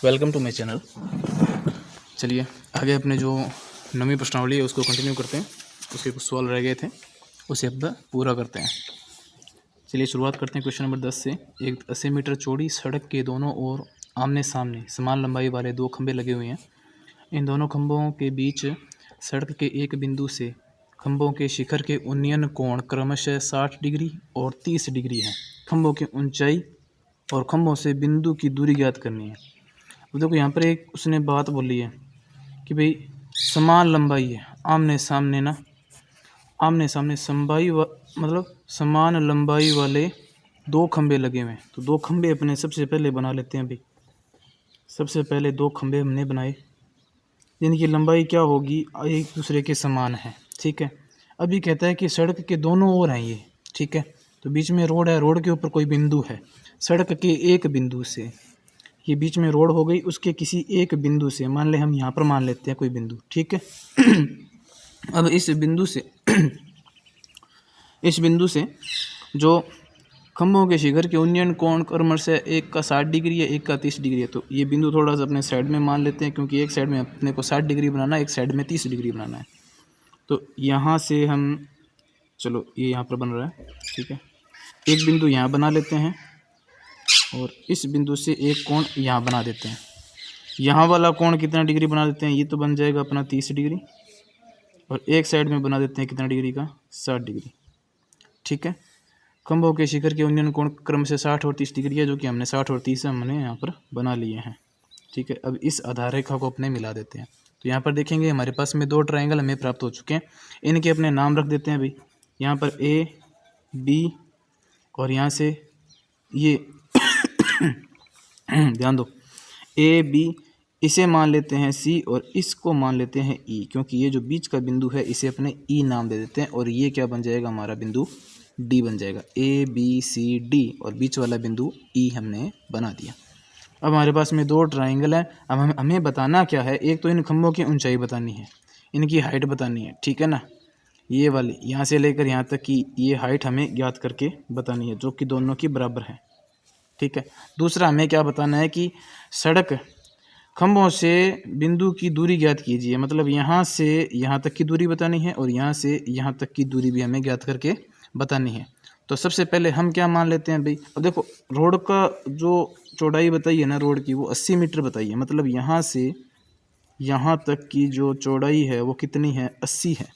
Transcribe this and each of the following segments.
Welcome to my channel. चलिए आगे अपने जो नवी प्रश्नावली है उसको कंटिन्यू करते हैं। उसके कुछ सवाल रह गए थे, उसे अब पूरा करते हैं। चलिए शुरुआत करते हैं क्वेश्चन नंबर 10 से। एक 80 मीटर चौड़ी सड़क के दोनों ओर आमने सामने समान लंबाई वाले दो खंभे लगे हुए हैं। इन दोनों खंभों के बीच सड़क के एक बिंदु से खंभों के शिखर के उन्नयन कोण क्रमशः 60 डिग्री और 30 डिग्री है। खंभों की ऊंचाई और खंभों से बिंदु की दूरी ज्ञात करनी है। तो देखो यहाँ पर एक उसने बात बोली है कि भाई समान लंबाई है, आमने सामने ना, आमने सामने मतलब समान लंबाई वाले दो खंभे लगे हुए हैं। तो दो खंभे अपने सबसे पहले बना लेते हैं भाई। सबसे पहले दो खंभे हमने बनाए जिनकी लंबाई क्या होगी, एक दूसरे के समान है। ठीक है, अभी कहता है कि सड़क के दोनों ओर हैं ये। ठीक है, तो बीच में रोड है, रोड के ऊपर कोई बिंदु है। सड़क के एक बिंदु से, ये बीच में रोड हो गई, उसके किसी एक बिंदु से, मान ले हम यहाँ पर मान लेते हैं कोई बिंदु। ठीक है अब इस बिंदु से जो खंभों के शिखर के उन्नयन कोण क्रमशः एक का 60 डिग्री है, एक का 30 डिग्री है। तो ये बिंदु थोड़ा सा अपने साइड में मान लेते हैं, क्योंकि एक साइड में अपने को 60 डिग्री बनाना है, एक साइड में 30 डिग्री बनाना है। तो यहाँ से हम, चलो ये यहाँ पर बन रहा है। ठीक है, एक बिंदु यहाँ बना लेते हैं और इस बिंदु से एक कोण यहाँ बना देते हैं। यहाँ वाला कोण कितना डिग्री बना देते हैं, ये तो बन जाएगा अपना 30 डिग्री, और एक साइड में बना देते हैं कितना डिग्री का, 60 डिग्री। ठीक है, खंभों के शिखर के उन्नयन कोण क्रम से 60 और 30 डिग्री है, जो कि हमने 60 और 30 हमने यहाँ पर बना लिए हैं। ठीक है, अब इस आधार रेखा को अपने मिला देते हैं। तो यहाँ पर देखेंगे हमारे पास में दो ट्रायंगल हमें प्राप्त हो चुके हैं। इनके अपने नाम रख देते हैं भाई। यहाँ पर ए बी और यहाँ से ये ध्यान दो, ए बी, इसे मान लेते हैं सी और इसको मान लेते हैं ई, क्योंकि ये जो बीच का बिंदु है इसे अपने ई नाम दे देते हैं। और ये क्या बन जाएगा, हमारा बिंदु डी बन जाएगा। ए बी सी डी, और बीच वाला बिंदु ई हमने बना दिया। अब हमारे पास में दो ट्राइंगल है। अब हमें बताना क्या है, एक तो इन खंभों की ऊंचाई बतानी है, इनकी हाइट बतानी है। ठीक है ना, ये वाली यहाँ से लेकर यहाँ तक की ये हाइट हमें ज्ञात करके बतानी है, जो कि दोनों की बराबर है। ठीक है, दूसरा हमें क्या बताना है कि सड़क खंभों से बिंदु की दूरी ज्ञात कीजिए। मतलब यहाँ से यहाँ तक की दूरी बतानी है और यहाँ से यहाँ तक की दूरी भी हमें ज्ञात करके बतानी है। तो सबसे पहले हम क्या मान लेते हैं भाई, अब देखो रोड का जो चौड़ाई बताई है ना रोड की, वो 80 मीटर बताई है। मतलब यहाँ से यहाँ तक की जो चौड़ाई है वो कितनी है, 80 है।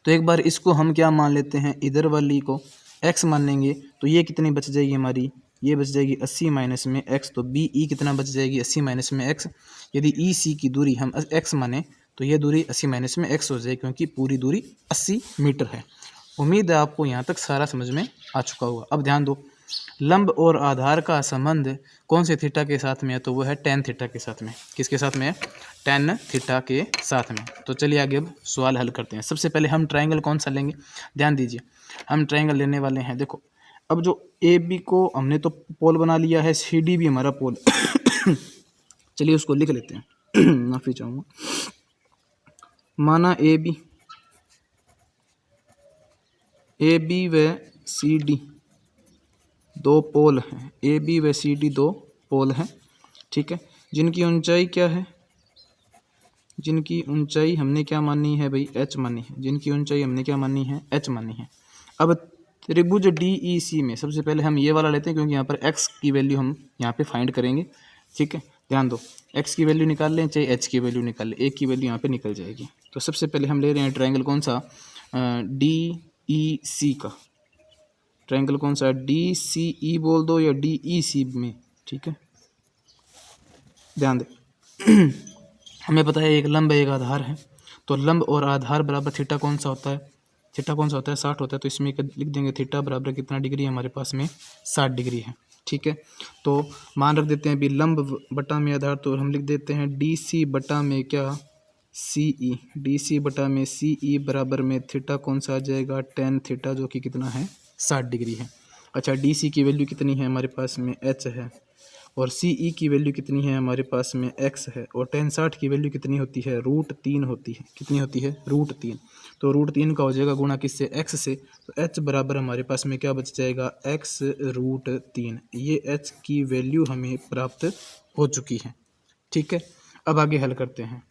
तो एक बार इसको हम क्या मान लेते हैं, इधर वाली को x मान लेंगे। तो ये कितनी बच जाएगी हमारी, ये बच जाएगी 80 माइनस में x। तो बी ई कितना बच जाएगी, 80 माइनस में x। यदि ई सी की दूरी हम x माने तो ये दूरी 80 माइनस में x हो जाएगी, क्योंकि पूरी दूरी 80 मीटर है। उम्मीद है आपको यहाँ तक सारा समझ में आ चुका होगा। अब ध्यान दो, लंब और आधार का संबंध कौन से थीटा के साथ में है, तो वो है tan थीटा के साथ में। किसके साथ में है, tan थीटा के साथ में। तो चलिए आगे अब सवाल हल करते हैं। सबसे पहले हम ट्रायंगल कौन सा लेंगे, ध्यान दीजिए, हम ट्रायंगल लेने वाले हैं। देखो अब जो ए बी को हमने तो पोल बना लिया है, सी डी भी हमारा पोल चलिए उसको लिख लेते हैं। माफी चाहूँगा। माना ए बी व सी डी दो पोल हैं, ए बी व सी डी दो पोल हैं। ठीक है, जिनकी ऊंचाई क्या है, जिनकी ऊंचाई हमने क्या मानी है भाई, h मानी है। जिनकी ऊंचाई हमने क्या मानी है, h मानी है। अब त्रिभुज डी ई सी में सबसे पहले हम ये वाला लेते हैं, क्योंकि यहाँ पर x की वैल्यू हम यहाँ पे फाइंड करेंगे। ठीक है, ध्यान दो, x की वैल्यू निकाल लें चाहे h की वैल्यू निकाल लें, एक की वैल्यू यहाँ पे निकल जाएगी। तो सबसे पहले हम ले रहे हैं ट्रायंगल कौन सा, डी ई सी का। ट्रायंगल कौन सा, डी सी ई बोल दो या डी ई सी में। ठीक है, ध्यान दे। हमें पता है एक लंब एक आधार है, तो लंब और आधार बराबर थीटा कौन सा होता है, थीटा कौन सा होता है, 60 होता है। तो इसमें लिख देंगे थीटा बराबर कितना डिग्री है, हमारे पास में 60 डिग्री है। ठीक है, तो मान रख देते हैं अभी लंब बटा में आधार, तो हम लिख देते हैं डी सी बटा में क्या, सी ई। डी सी बटा में सी ई बराबर में थीटा कौन सा आ जाएगा, tan थीटा, जो कि कितना है, 60 डिग्री है। अच्छा, डी सी की वैल्यू कितनी है हमारे पास में, h है, और सी ई की वैल्यू कितनी है हमारे पास में, x है, और tan 60 की वैल्यू कितनी होती है, √3 होती है। कितनी होती है, √3। तो √3 का हो जाएगा गुणा किससे, x से। तो h बराबर हमारे पास में क्या बच जाएगा, x √3। ये h की वैल्यू हमें प्राप्त हो चुकी है। ठीक है, अब आगे हल करते हैं।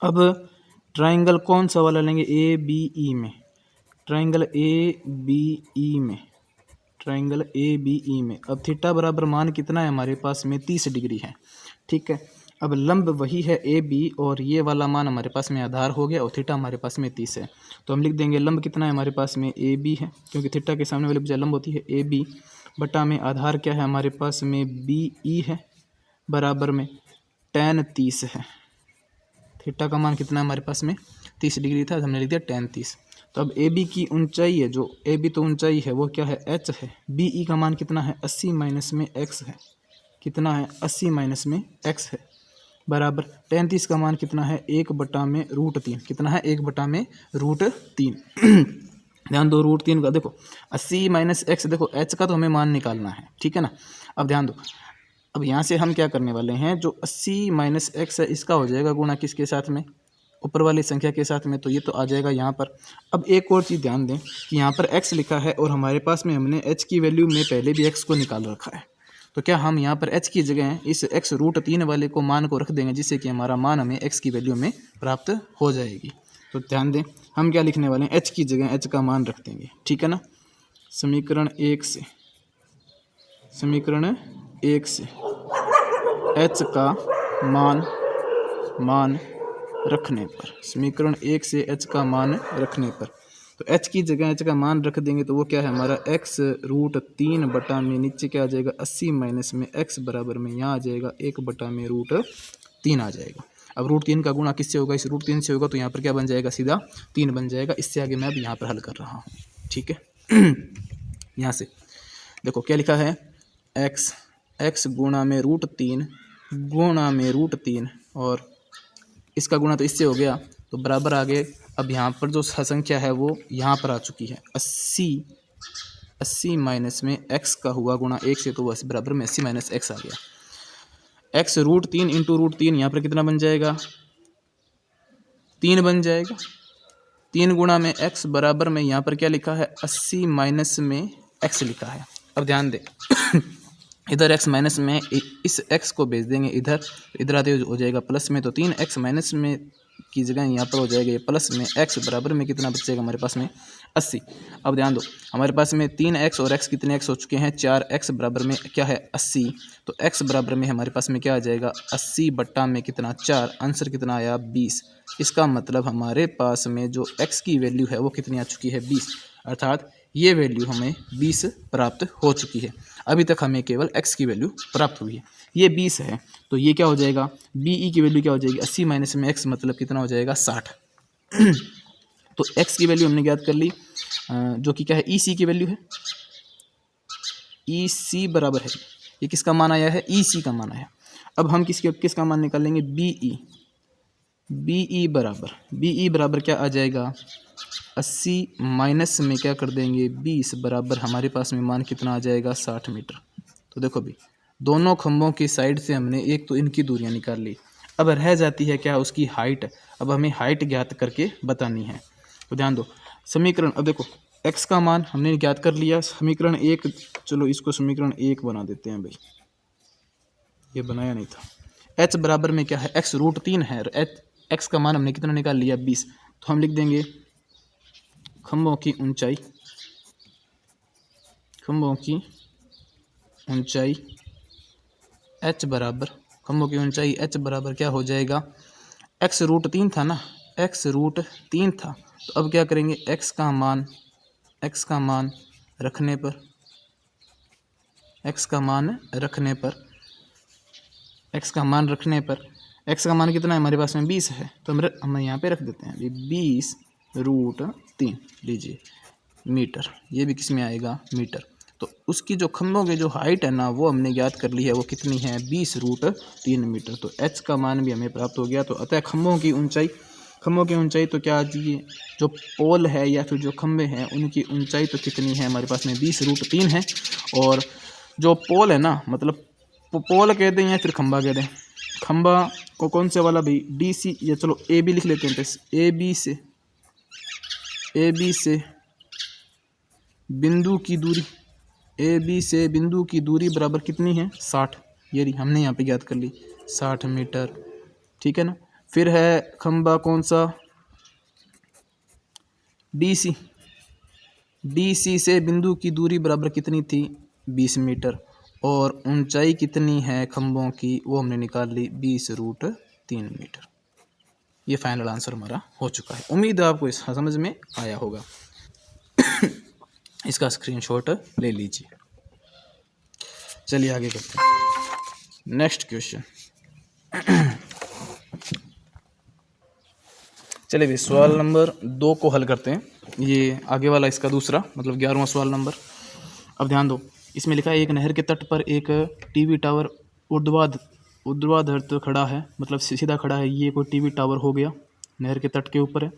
अब ट्राइंगल कौन सा वाला लेंगे, ए बी ई में, ट्राइंगल ए बी ई में, ट्राइंगल ए बी ई में। अब थीटा बराबर मान कितना है हमारे पास में, 30 डिग्री है। ठीक है, अब लंब वही है ए बी और ये वाला मान हमारे पास में आधार हो गया और थीटा हमारे पास में 30 है। तो हम लिख देंगे लंब कितना है हमारे पास में, ए बी है, क्योंकि थीटा के सामने वाली भुजा लंब होती है, ए बी बटा में आधार क्या है हमारे पास में, बी ई है, बराबर में tan 30 है। थीटा का मान कितना है हमारे पास में, 30 डिग्री था, हमने लिख दिया tan 30। तो अब ए बी की ऊंचाई है, जो ए बी तो ऊंचाई है वो क्या है, h है। बी ई का मान कितना है, 80 माइनस में x है, कितना है 80 माइनस में x है, बराबर tan 30 का मान कितना है, 1/√3, कितना है 1/√3। ध्यान दो, √3 का देखो 80 माइनस x, देखो h का तो हमें मान निकालना है। ठीक है ना, अब ध्यान दो, अब यहाँ से हम क्या करने वाले हैं, जो 80 माइनस x है इसका हो जाएगा गुणा किसके साथ में, ऊपर वाली संख्या के साथ में, तो ये तो आ जाएगा यहाँ पर। अब एक और चीज़ ध्यान दें कि यहाँ पर x लिखा है और हमारे पास में हमने h की वैल्यू में पहले भी x को निकाल रखा है, तो क्या हम यहाँ पर h की जगह इस x √3 वाले को मान को रख देंगे, जिससे कि हमारा मान हमें x की वैल्यू में प्राप्त हो जाएगी। तो ध्यान दें हम क्या लिखने वाले हैं, h की जगह h का मान रख देंगे। ठीक है ना, समीकरण 1 से, समीकरण 1 से h का मान रखने पर, समीकरण 1 से h का मान रखने पर, तो h की जगह h का मान रख देंगे तो वो क्या है हमारा x √3 बटा में नीचे क्या आ जाएगा, 80 माइनस में x बराबर में यहाँ आ जाएगा 1/√3 आ जाएगा। अब √3 का गुणा किससे होगा, इस √3 से होगा, तो यहाँ पर क्या बन जाएगा, सीधा 3 बन जाएगा। इससे आगे मैं अब यहाँ पर हल कर रहा हूँ। ठीक है, यहाँ से देखो क्या लिखा है, x गुणा में √3 गुणा में √3 और इसका गुणा तो इससे हो गया, तो बराबर आ गए। अब यहाँ पर जो संख्या है वो यहाँ पर आ चुकी है, 80 माइनस में x का हुआ गुणा 1 से, तो बस बराबर में 80 माइनस x आ गया। x √3 इंटू √3 यहाँ पर कितना बन जाएगा, 3 बन जाएगा। 3 गुणा में x बराबर में यहाँ पर क्या लिखा है, 80 माइनस में x लिखा है। अब ध्यान दें इधर x माइनस में, इस x को भेज देंगे इधर, इधर आते हो जाएगा प्लस में, तो 3x माइनस में की जगह यहाँ पर हो जाएगा ये प्लस में, x बराबर में कितना बचेगा हमारे पास में 80। अब ध्यान दो हमारे पास में 3x और x कितने x हो चुके हैं, 4x बराबर में क्या है 80, तो x बराबर में हमारे पास में क्या आ जाएगा 80 बट्टा में कितना 4, आंसर कितना आया 20। इसका मतलब हमारे पास में जो x की वैल्यू है वो कितनी आ चुकी है 20, अर्थात ये वैल्यू हमें 20 प्राप्त हो चुकी है। अभी तक हमें केवल x की वैल्यू प्राप्त हुई है, ये 20 है, तो ये क्या हो जाएगा, बी ई की वैल्यू क्या हो जाएगी, 80 माइनस में x मतलब कितना हो जाएगा 60। तो x की वैल्यू हमने ज्ञात कर ली, जो कि क्या है, ई सी की वैल्यू है, ई सी बराबर है, ये किसका मान आया है, ई सी का मान आया। अब हम किसका मान निकालेंगे, बी ई बराबर क्या आ जाएगा, 80 माइनस में क्या कर देंगे 20 बराबर हमारे पास में मान कितना आ जाएगा 60 मीटर। तो देखो भी दोनों खंभों की साइड से हमने एक तो इनकी दूरियां निकाल ली, अब रह जाती है क्या, उसकी हाइट। अब हमें हाइट ज्ञात करके बतानी है। तो ध्यान दो समीकरण, अब देखो x का मान हमने ज्ञात कर लिया, समीकरण 1, चलो इसको समीकरण 1 बना देते हैं भाई, ये बनाया नहीं था। h बराबर में क्या है, x √3 है, x का मान हमने कितना निकाल लिया 20, तो हम लिख देंगे खंभों की ऊंचाई h बराबर, खंभों की ऊंचाई h बराबर क्या हो जाएगा, x √3 था ना, x √3 था, तो अब क्या करेंगे x का मान रखने पर, x का मान कितना है हमारे पास में 20 है, तो हम यहाँ पे रख देते हैं 20 √3 लीजिए मीटर, ये भी किस में आएगा मीटर। तो उसकी जो खंभों की जो हाइट है ना वो हमने ज्ञात कर ली है, वो कितनी है 20 √3 मीटर। तो h का मान भी हमें प्राप्त हो गया। तो अतः खंभों की ऊंचाई तो क्या आती है, जो पोल है या फिर जो खंभे हैं उनकी ऊंचाई तो कितनी है हमारे पास में 20 √3 है। और जो पोल है ना, मतलब पोल कह दें या फिर खंभा कह दें, खंभा को कौन से वाला भाई, डी सी, या चलो ए बी लिख लेते हैं, ए बी से बिंदु की दूरी ए बी से बिंदु की दूरी बराबर कितनी है 60, ये रही, हमने यहाँ पे ज्ञात कर ली 60 मीटर, ठीक है ना। फिर है खंबा कौन सा, डी सी, डी सी से बिंदु की दूरी बराबर कितनी थी 20 मीटर, और ऊंचाई कितनी है खंभों की, वो हमने निकाल ली 20√3 मीटर। ये फाइनल आंसर हमारा हो चुका है। उम्मीद है आपको इस समझ में आया होगा। इसका स्क्रीनशॉट ले लीजिए। चलिए आगे करते हैं नेक्स्ट क्वेश्चन। चलिए भी सवाल नंबर 2 को हल करते हैं। ये आगे वाला इसका दूसरा मतलब 11वां सवाल नंबर। अब ध्यान दो, इसमें लिखा है एक नहर के तट पर एक टीवी टावर ऊर्ध्वाधर खड़ा है, मतलब सीधा खड़ा है। ये कोई टीवी टावर हो गया, नहर के तट के ऊपर है,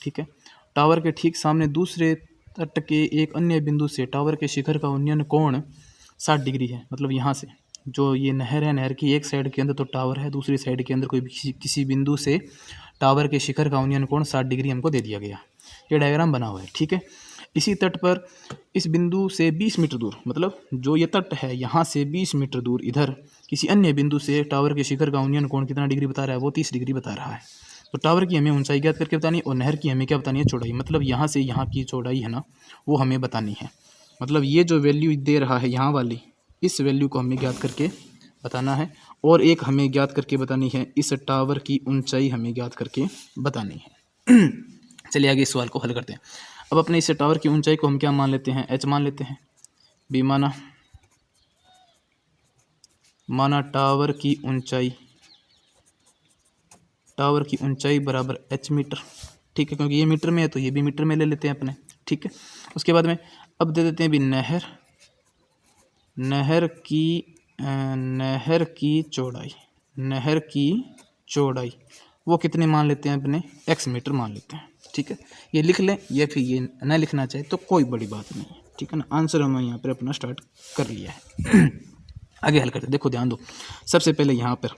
ठीक है। टावर के ठीक सामने दूसरे तट के एक अन्य बिंदु से टावर के शिखर का उन्नयन कोण 60 डिग्री है। मतलब यहाँ से जो ये नहर है, नहर की एक साइड के अंदर तो टावर है, दूसरी साइड के अंदर कोई किसी बिंदु से टावर के शिखर का उन्नयन कोण 60 डिग्री हमको दे दिया गया। ये डायग्राम बना हुआ है, ठीक है। इसी तट पर इस बिंदु से 20 मीटर दूर, मतलब जो ये तट है यहाँ से 20 मीटर दूर इधर किसी अन्य बिंदु से टावर के शिखर का उन्नयन कोण कितना डिग्री बता रहा है, वो 30 डिग्री बता रहा है। तो टावर की हमें ऊंचाई ज्ञात करके बतानी, और नहर की हमें क्या बतानी है, चौड़ाई। मतलब यहाँ से यहाँ की चौड़ाई है ना, वो हमें बतानी है। मतलब ये जो वैल्यू दे रहा है यहाँ वाली, इस वैल्यू को हमें ज्ञात करके बताना है। और एक हमें ज्ञात करके बतानी है इस टावर की ऊंचाई हमें ज्ञात करके बतानी है। चलिए आगे इस सवाल को हल करते हैं। अब अपने इस टावर की ऊंचाई को हम क्या मान लेते हैं, h मान लेते हैं। बी माना टावर की ऊंचाई बराबर h मीटर, ठीक है। क्योंकि ये मीटर में है तो ये भी मीटर में ले लेते हैं अपने, ठीक है। उसके बाद में अब दे देते हैं भी नहर की चौड़ाई वो कितने मान लेते हैं अपने, x मीटर मान लेते हैं, ठीक है। ये लिख लें या फिर ये न लिखना चाहे तो कोई बड़ी बात नहीं है, ठीक है ना। आंसर हमने यहाँ पर अपना स्टार्ट कर लिया है। आगे हल करते हैं। देखो ध्यान दो, सबसे पहले यहाँ पर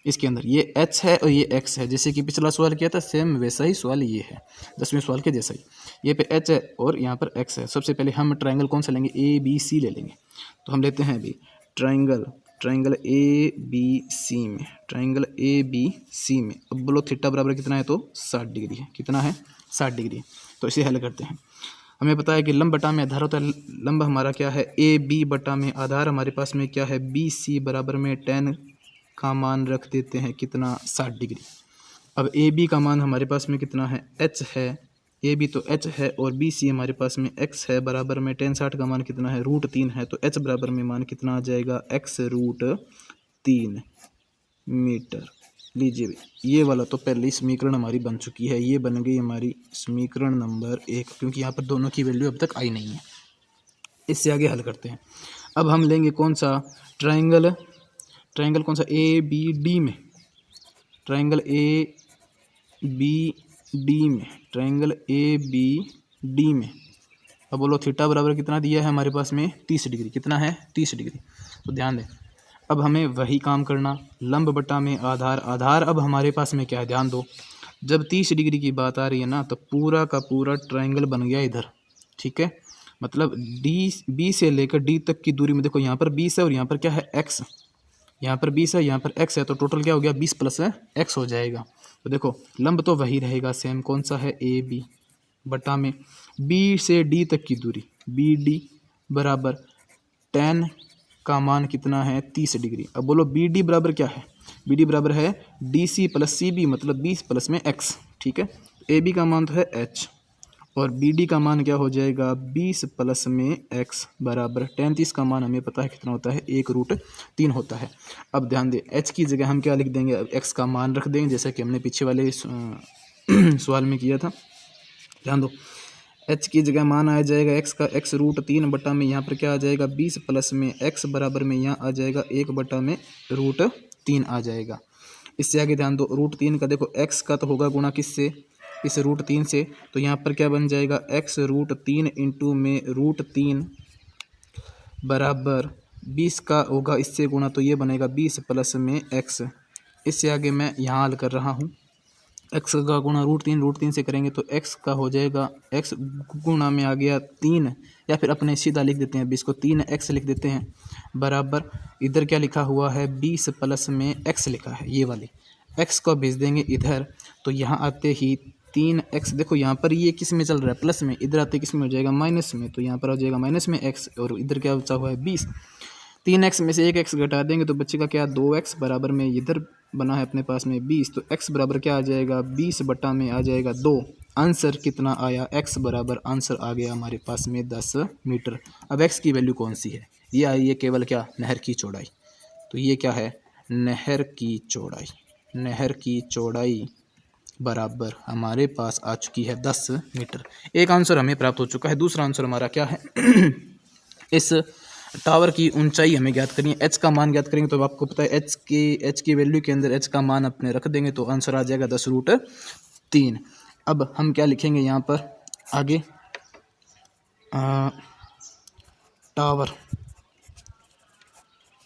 इसके अंदर ये h है और ये x है। जैसे कि पिछला सवाल किया था सेम वैसा ही सवाल ये है, 10वें सवाल के जैसा ही। ये पे h है और यहाँ पर x है। सबसे पहले हम ट्रायंगल कौन सा लेंगे, ABC ले लेंगे। तो हम लेते हैं अभी ट्रायंगल ABC में, अब बोलो थीटा बराबर कितना है, तो 60 डिग्री है। कितना है, 60 डिग्री। तो इसे हल करते हैं। हमें पता है कि लंब बटा में आधार होता है। लंब हमारा क्या है, AB बटा में आधार हमारे पास में क्या है, BC बराबर में tan का मान रख देते हैं कितना, 60 डिग्री। अब AB का मान हमारे पास में कितना है, h है। AB तो h है और BC हमारे पास में x है, बराबर में tan 60 का मान कितना है, √3 है। तो h बराबर में मान कितना आ जाएगा, x√3 मीटर। लीजिए ये वाला तो पहले ही समीकरण हमारी बन चुकी है, ये बन गई हमारी समीकरण नंबर 1, क्योंकि यहाँ पर दोनों की वैल्यू अब तक आई नहीं है। इससे आगे हल करते हैं। अब हम लेंगे कौन सा ट्रायंगल कौन सा, ABD में, ट्रायंगल ABD में। अब बोलो थीटा बराबर कितना दिया है हमारे पास में, 30 डिग्री। कितना है, 30 डिग्री। तो ध्यान दें, अब हमें वही काम करना, लंब बटा में आधार अब हमारे पास में क्या है, ध्यान दो। जब 30 डिग्री की बात आ रही है ना, तो पूरा का पूरा ट्रायंगल बन गया इधर, ठीक है। मतलब B से लेकर D तक की दूरी में देखो, यहाँ पर 20 है और यहाँ पर क्या है, x। यहाँ पर 20 है, यहाँ पर x है, तो टोटल क्या हो गया, 20 + x हो जाएगा। तो देखो लंब तो वही रहेगा सेम, कौन सा है, AB बटा में B से D तक की दूरी BD बराबर tan का मान कितना है, 30 डिग्री। अब बोलो BD बराबर क्या है, BD बराबर है DC + CB, मतलब 20 + x, ठीक है। AB का मान तो है h और BD का मान क्या हो जाएगा, 20 + x बराबर tan। 30 का मान हमें पता है कितना होता है, 1√3 होता है। अब ध्यान दें, h की जगह हम क्या लिख देंगे, अब x का मान रख देंगे, जैसा कि हमने पीछे वाले सवाल में किया था। ध्यान दो, h की जगह मान आ जाएगा x का, x√3 बटा में यहाँ पर क्या आ जाएगा, 20 + x बराबर में यहाँ आ जाएगा 1 बटा में √3 आ जाएगा। इससे आगे ध्यान दो, √3 का देखो x का तो होगा गुणा किससे, इस √3 से। तो यहाँ पर क्या बन जाएगा, x√3 इंटू में √3 बराबर 20 का होगा इससे गुणा, तो ये बनेगा 20 + x। इससे आगे मैं यहाँ हल कर रहा हूँ। एक्स का गुणा √3 से करेंगे तो एक्स का हो जाएगा, एक्स गुणा में आ गया 3, या फिर अपने सीधा लिख देते हैं 20 को 3x लिख देते हैं, बराबर इधर क्या लिखा हुआ है 20 प्लस में x लिखा है, ये वाली x को भेज देंगे इधर, तो यहाँ आते ही 3x, देखो यहाँ पर ये किस में चल रहा है प्लस में, इधर आते किस में हो जाएगा माइनस में, तो यहाँ पर आ जाएगा माइनस में x, और इधर क्या बचा हुआ है 20, 3x में से 1x घटा देंगे तो बचेगा क्या 2x, बराबर में इधर बना है अपने पास में 20, तो x बराबर क्या आ जाएगा 20 बटा में आ जाएगा 2, आंसर कितना आया x बराबर आंसर आ गया हमारे पास में 10 मीटर। अब x की वैल्यू कौन सी है, ये आई है केवल क्या नहर की चौड़ाई, तो ये क्या है नहर की चौड़ाई, नहर की चौड़ाई बराबर हमारे पास आ चुकी है 10 मीटर। एक आंसर हमें प्राप्त हो चुका है। दूसरा आंसर हमारा क्या है इस टावर की ऊंचाई हमें ज्ञात करनी है, एच का मान ज्ञात करेंगे, तो आपको पता है एच की वैल्यू के अंदर एच का मान अपने रख देंगे तो आंसर आ जाएगा 10√3। अब हम क्या लिखेंगे यहाँ पर आगे,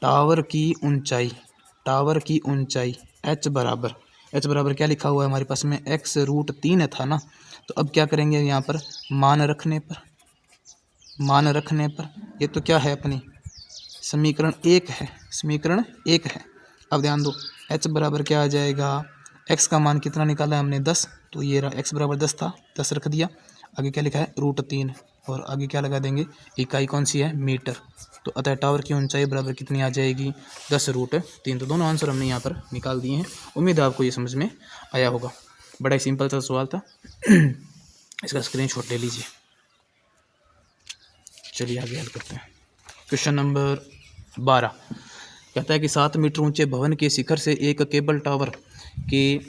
टावर की ऊंचाई, टावर की ऊंचाई एच बराबर क्या लिखा हुआ है हमारे पास में x√3 था ना, तो अब क्या करेंगे यहाँ पर मान रखने पर ये तो क्या है अपनी समीकरण 1 है, समीकरण 1 है। अब ध्यान दो h बराबर क्या आ जाएगा, x का मान कितना निकाला है हमने 10, तो ये रहा x बराबर 10 था, 10 रख दिया, आगे क्या लिखा है √3, और आगे क्या लगा देंगे इकाई कौन सी है मीटर, तो अतः टावर की ऊंचाई बराबर कितनी आ जाएगी 10√3। तो दोनों आंसर हमने यहाँ पर निकाल दिए हैं। उम्मीद है आपको ये समझ में आया होगा, बड़ा ही सिंपल सा सवाल था इसका स्क्रीनशॉट ले लीजिए। चलिए आगे हल करते हैं। क्वेश्चन नंबर 12 कहता है कि 7 मीटर ऊंचे भवन के शिखर से एक केबल टावर के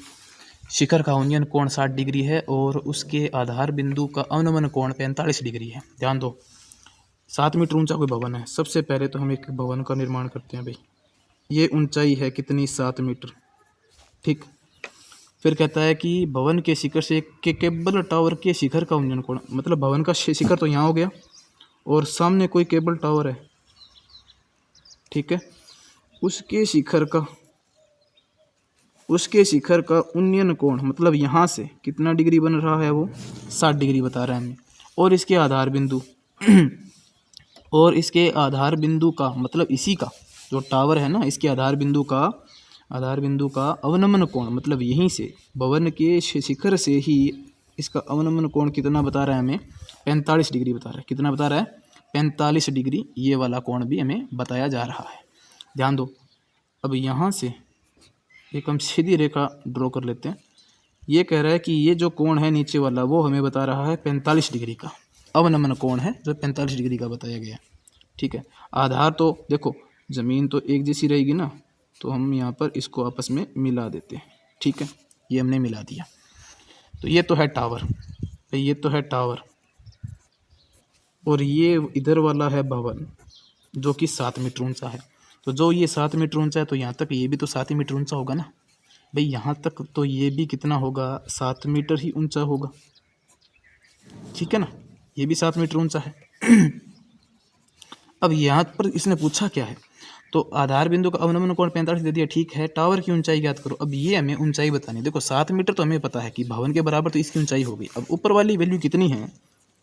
शिखर का उन्नयन कोण 60 डिग्री है और उसके आधार बिंदु का अवनमन कोण 45 डिग्री है। ध्यान दो 7 मीटर ऊंचा कोई भवन है, सबसे पहले तो हम एक भवन का निर्माण करते हैं भाई, ये ऊंचाई है कितनी 7 मीटर, ठीक। फिर कहता है कि भवन के शिखर से के केबल टावर के शिखर का उन्नयन कोण, मतलब भवन का शिखर तो यहाँ हो गया और सामने कोई केबल टावर है, ठीक है, उसके शिखर का उन्नयन कोण मतलब यहाँ से कितना डिग्री बन रहा है वो 60 डिग्री बता रहा है हमें, और इसके आधार बिंदु और इसके आधार बिंदु का मतलब इसी का जो टावर है ना, इसके आधार बिंदु का अवनमन कोण मतलब यहीं से भवन के शिखर से ही इसका अवनमन कोण कितना बता रहा है हमें 45 डिग्री बता रहा है। कितना बता रहा है 45 डिग्री, ये वाला कोण भी हमें बताया जा रहा है। ध्यान दो अब यहाँ से एक हम सीधी रेखा ड्रॉ कर लेते हैं। ये कह रहा है कि ये जो कोण है नीचे वाला वो हमें बता रहा है 45 डिग्री का, अवनमन कोण है जो 45 डिग्री का बताया गया है, ठीक है। आधार तो देखो ज़मीन तो एक जैसी रहेगी ना, तो हम यहाँ पर इसको आपस में मिला देते हैं, ठीक है, ये हमने मिला दिया। तो ये तो है टावर, ये तो है टावर और ये इधर वाला है भवन जो कि 7 मीटर ऊंचा है। तो जो ये 7 मीटर ऊंचा है तो यहाँ तक ये भी तो 7 ही मीटर ऊंचा होगा ना भाई, यहाँ तक तो ये भी कितना होगा 7 मीटर ही ऊंचा होगा, ठीक है ना, ये भी 7 मीटर ऊंचा है। अब यहाँ पर इसने पूछा क्या है, तो आधार बिंदु का अवनमन कोण 45 दे दिया, ठीक है, टावर की ऊंचाई ज्ञात करो। अब ये हमें ऊंचाई बतानी, देखो 7 मीटर तो हमें पता है कि भवन के बराबर तो इसकी ऊंचाई होगी। अब ऊपर वाली वैल्यू कितनी है,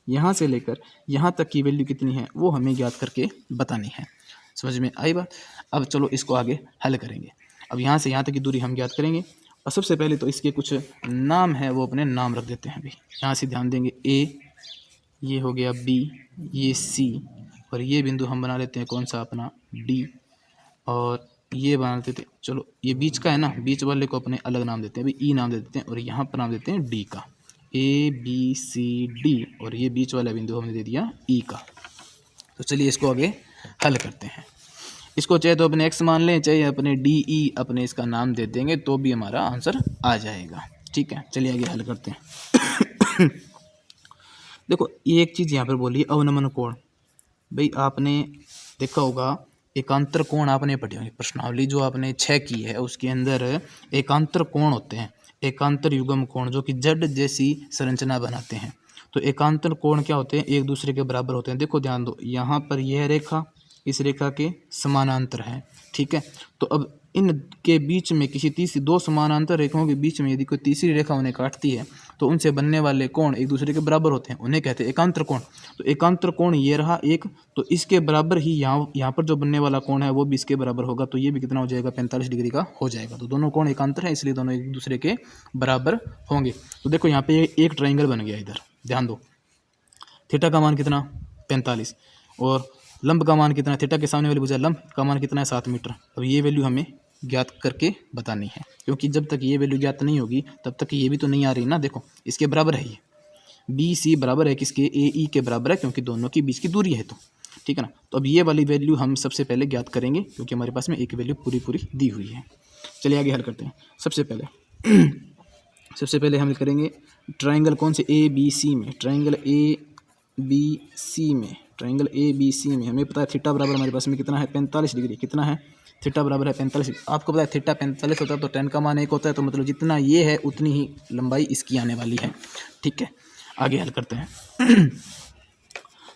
यहाँ से लेकर यहाँ तक की वैल्यू कितनी है वो हमें ज्ञात करके बतानी है। समझ में आई बात। अब चलो इसको आगे हल करेंगे। अब यहाँ से यहाँ तक की दूरी हम ज्ञात करेंगे और सबसे पहले तो इसके कुछ नाम है वो अपने नाम रख देते हैं भाई। यहाँ से ध्यान देंगे ए, ये हो गया बी, ये सी, और ये बिंदु हम बना लेते हैं कौन सा अपना डी, और ये बना लेते थे, चलो ये बीच का है ना, बीच वाले को अपने अलग नाम देते हैं भाई, ई नाम दे देते हैं, और यहाँ पर नाम देते हैं डी का, ए बी सी डी, और ये बीच वाला बिंदु हमने दे दिया ई का। तो चलिए इसको आगे हल करते हैं। इसको चाहे तो अपने एक्स मान लें, चाहे अपने डी ई अपने इसका नाम दे देंगे तो भी हमारा आंसर आ जाएगा, ठीक है। चलिए आगे हल करते हैं। देखो ये एक चीज़ यहाँ पर बोली अवनमन कोण, भाई आपने देखा होगा एकांतर कोण आपने पढ़ी होगी प्रश्नावली जो आपने 6 की है, उसके अंदर एकांतर कोण होते हैं, एकांतर युग्म कोण जो कि जड़ जैसी संरचना बनाते हैं। तो एकांतर कोण क्या होते हैं, एक दूसरे के बराबर होते हैं। देखो ध्यान दो यहाँ पर यह रेखा इस रेखा के समानांतर है, ठीक है। तो अब इनके बीच में किसी तीसरी दो समानांतर रेखाओं के बीच में यदि कोई तीसरी रेखा उन्हें काटती है तो उनसे बनने वाले कोण एक दूसरे के बराबर होते हैं, उन्हें कहते हैं एकांतर कोण। तो एकांतर कोण ये रहा एक, तो इसके बराबर ही यहाँ पर जो बनने वाला कोण है वो भी इसके बराबर होगा, तो ये भी कितना हो जाएगा 45 डिग्री का हो जाएगा। तो दोनों कोण एकांतर है इसलिए दोनों एक दूसरे के बराबर होंगे। तो देखो यहाँ पे एक ट्राइंगल बन गया, इधर ध्यान दो, थीटा का मान कितना 45 और लंब का मान कितना है, थीटा के सामने वाली भुजा लंब का मान कितना है 7 मीटर। अब ये वैल्यू हमें ज्ञात करके बतानी है, क्योंकि जब तक ये वैल्यू ज्ञात नहीं होगी तब तक ये भी तो नहीं आ रही ना। देखो इसके बराबर है, ये बी सी बराबर है किसके, ए ई के बराबर है, क्योंकि दोनों के बीच की दूरी है, तो ठीक है ना। तो अब ये वाली वैल्यू हम सबसे पहले ज्ञात करेंगे, क्योंकि हमारे पास में एक वैल्यू पूरी दी हुई है। चलिए आगे हल करते हैं। सबसे पहले हम करेंगे ट्राइंगल कौन से, ए बी सी में, ट्राइंगल ए बी सी में, ट्राइंगल ए बी सी में हमें पता है थीटा बराबर हमारे पास में कितना है 45 डिग्री। कितना है, थीटा बराबर है 45। आपको पता है थीटा 45 होता है तो tan का मान 1 होता है, तो मतलब जितना ये है उतनी ही लंबाई इसकी आने वाली है, ठीक है। आगे हल करते हैं।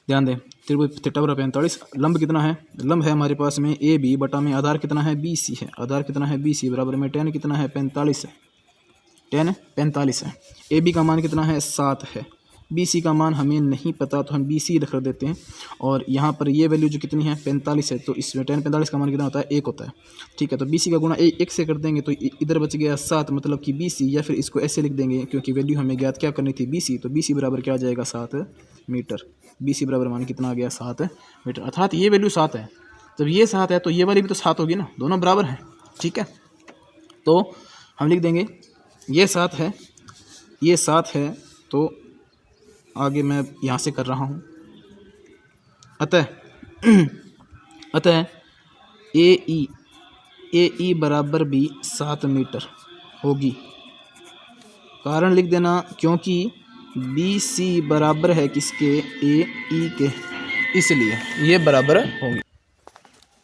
ध्यान दें, थीटा बराबर 45, लंब कितना है, लंब है हमारे पास में ए बी बटा में आधार कितना है बी सी है, आधार कितना है बी सी बराबर में tan कितना है 45 है, tan 45 है। ए बी का मान कितना है 7 है, बी सी का मान हमें नहीं पता तो हम बी सी रख देते हैं, और यहाँ पर ये वैल्यू जो कितनी है 45 है, तो इसमें tan 45 का मान कितना होता है 1 होता है, ठीक है। तो बी सी का गुणा 1 से कर देंगे तो इधर बच गया 7, मतलब कि बी सी, या फिर इसको ऐसे लिख देंगे क्योंकि वैल्यू हमें ज्ञात क्या करनी थी बी सी, तो बी सी बराबर क्या आ जाएगा 7 मीटर। बी सी बराबर मान कितना आ गया 7 मीटर, अर्थात ये वैल्यू 7 है। जब ये 7 है तो ये वाली भी तो 7 होगी ना, दोनों बराबर हैं, ठीक है। तो हम लिख देंगे ये 7 है, ये 7 है, तो आगे मैं यहाँ से कर रहा हूँ। अतः ए ई बराबर भी 7 मीटर होगी। कारण लिख देना, क्योंकि बी सी बराबर है किसके, ए ई के, इसलिए ये बराबर होंगे।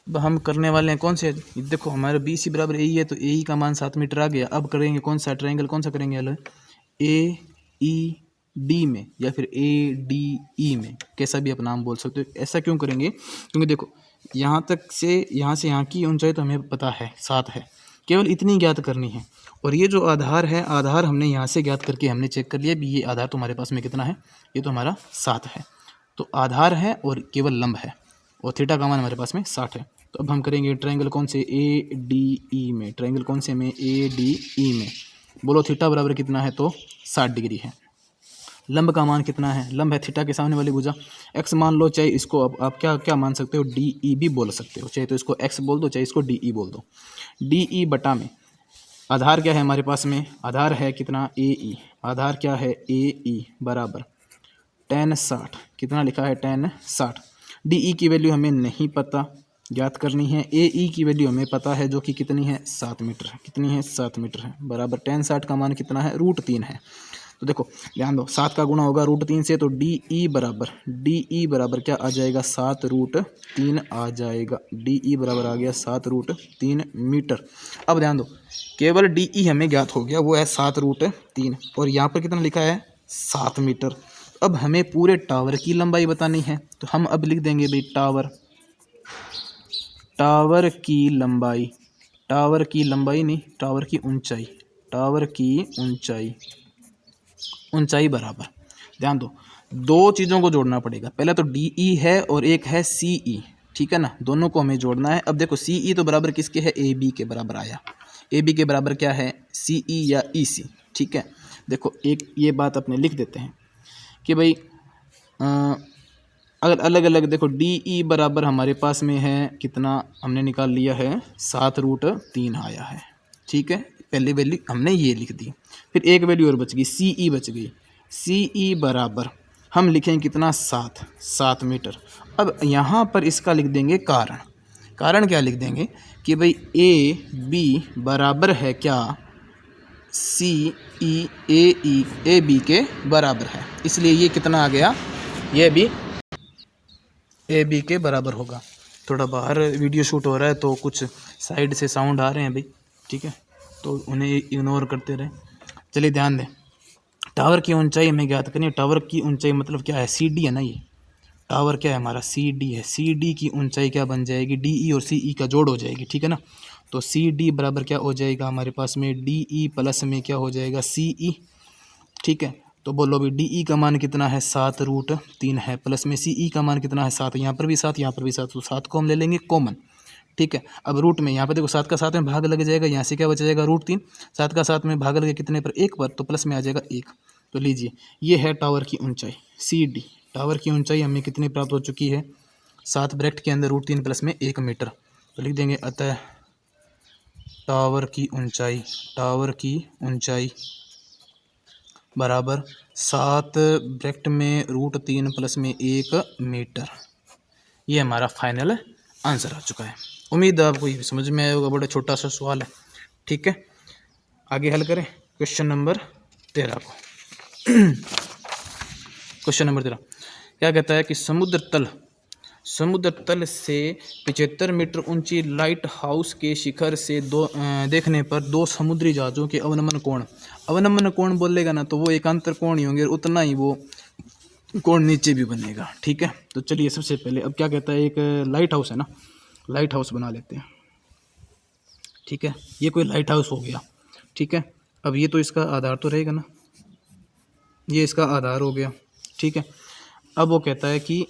अब हम करने वाले हैं कौन से, देखो हमारे बी सी बराबर ए ई है, तो ए ई का मान 7 मीटर आ गया। अब करेंगे कौन सा ट्रायंगल, कौन सा करेंगे हल, ए ई डी में या फिर ए डी ई में, कैसा भी आप नाम बोल सकते हो। ऐसा क्यों करेंगे, क्योंकि देखो यहाँ से यहाँ की ऊंचाई तो हमें पता है 7 है, केवल इतनी ज्ञात करनी है। और ये जो आधार है, आधार हमने यहाँ से ज्ञात करके हमने चेक कर लिया भी, ये आधार तो हमारे पास में कितना है, ये तो हमारा 7 है। तो आधार है और केवल लंब है, और थीटा का मान हमारे पास में 60 है। तो अब हम करेंगे ट्रायंगल कौन से, ए डी ई में, ट्रायंगल कौन से में, ए डी ई में। बोलो थीटा बराबर कितना है, तो 60 डिग्री है। लंब का मान कितना है, लंब है थीटा के सामने वाली भुजा, एक्स मान लो, चाहे इसको अब आप क्या मान सकते हो, डी ई भी बोल सकते हो, चाहे तो इसको एक्स बोल दो, चाहे इसको डी ई बोल दो। डी ई बटा में आधार क्या है हमारे पास में, आधार है कितना ए ई, आधार क्या है ए ई बराबर tan 60, कितना लिखा है tan 60। डी ई की वैल्यू हमें नहीं पता, ज्ञात करनी है। ए ई की वैल्यू हमें पता है, जो कि कितनी है 7 मीटर है, कितनी है 7 मीटर है, बराबर tan 60 का मान कितना है, √3 है। तो देखो ध्यान दो, 7 का गुणा होगा √3 से, तो डी ई बराबर क्या आ जाएगा, 7√3 आ जाएगा। डी ई बराबर आ गया 7√3 मीटर। अब ध्यान दो, केवल डी ई हमें ज्ञात हो गया, वो है 7√3, और यहाँ पर कितना लिखा है 7 मीटर। अब हमें पूरे टावर की लंबाई बतानी है, तो हम अब लिख देंगे भाई टावर की लंबाई, टावर की लंबाई नहीं, टावर की ऊंचाई, टावर की ऊंचाई बराबर, ध्यान दो, दो चीज़ों को जोड़ना पड़ेगा। पहले तो डी ई है और एक है सी ई, ठीक है ना, दोनों को हमें जोड़ना है। अब देखो सी ई तो बराबर किसके है, ए बी के बराबर आया, ए बी के बराबर क्या है, सी ई या ई सी, ठीक है। देखो एक ये बात अपने लिख देते हैं कि भाई अगर अलग अलग देखो, डी ई बराबर हमारे पास में है कितना, हमने निकाल लिया है 7√3 आया है, ठीक है। पहली वैल्यू हमने ये लिख दी, फिर एक वैल्यू और बच गई, सी ई बच गई। सी ई बराबर हम लिखें कितना, 7 मीटर। अब यहाँ पर इसका लिख देंगे कारण क्या लिख देंगे कि भाई ए बी बराबर है क्या, सी ई ए बी के बराबर है, इसलिए ये कितना आ गया, ये भी ए बी के बराबर होगा। थोड़ा बाहर वीडियो शूट हो रहा है तो कुछ साइड से साउंड आ रहे हैं भाई, ठीक है, तो उन्हें इग्नोर करते रहें। चलिए ध्यान दें, टावर की ऊंचाई हमें ज्ञात करनी है। टावर की ऊंचाई मतलब क्या है, सी डी है ना, ये टावर क्या है हमारा सी डी है, सी डी की ऊंचाई क्या बन जाएगी, डी ई और सी ई का जोड़ हो जाएगी, ठीक है ना। तो सी डी बराबर क्या हो जाएगा हमारे पास में, डी ई प्लस में क्या हो जाएगा सी ई, ठीक है। तो बोलो अभी डी ई का मान कितना है 7√3 है, प्लस में सी ई का मान कितना है 7, यहाँ पर भी 7 यहाँ पर भी 7, तो 7 को हम ले लेंगे कॉमन, ठीक है। अब रूट में यहाँ पर देखो 7 का 7 में भाग लग जाएगा, यहाँ से क्या बच जाएगा √3, 7 का 7 में भाग लगे कितने पर, 1 पर, तो प्लस में आ जाएगा 1। तो लीजिए ये है टावर की ऊंचाई सी डी। टावर की ऊंचाई हमें कितनी प्राप्त हो चुकी है, 7 ब्रैकेट के अंदर √3 प्लस में 1 मीटर। तो लिख देंगे अतः टावर की ऊंचाई बराबर 7 ब्रैकेट में √3 प्लस में 1 मीटर। ये हमारा फाइनल आंसर आ चुका है। उम्मीद है आपको ये समझ में आया होगा, बड़ा छोटा सा सवाल है, ठीक है। आगे हल करें क्वेश्चन नंबर 13 को। क्वेश्चन नंबर 13 क्या कहता है कि समुद्र तल से 75 मीटर ऊंची लाइट हाउस के शिखर से देखने पर 2 समुद्री जहाज़ों के अवनमन कोण बोलेगा ना, तो वो एकांतर कोण ही होंगे, उतना ही वो कोण नीचे भी बनेगा, ठीक है। तो चलिए सबसे पहले अब क्या कहता है, एक लाइट हाउस है ना, लाइट हाउस बना लेते हैं, ठीक है। ये कोई लाइट हाउस हो गया, ठीक है। अब ये तो इसका आधार तो रहेगा ना, ये इसका आधार हो गया, ठीक है। अब वो कहता है कि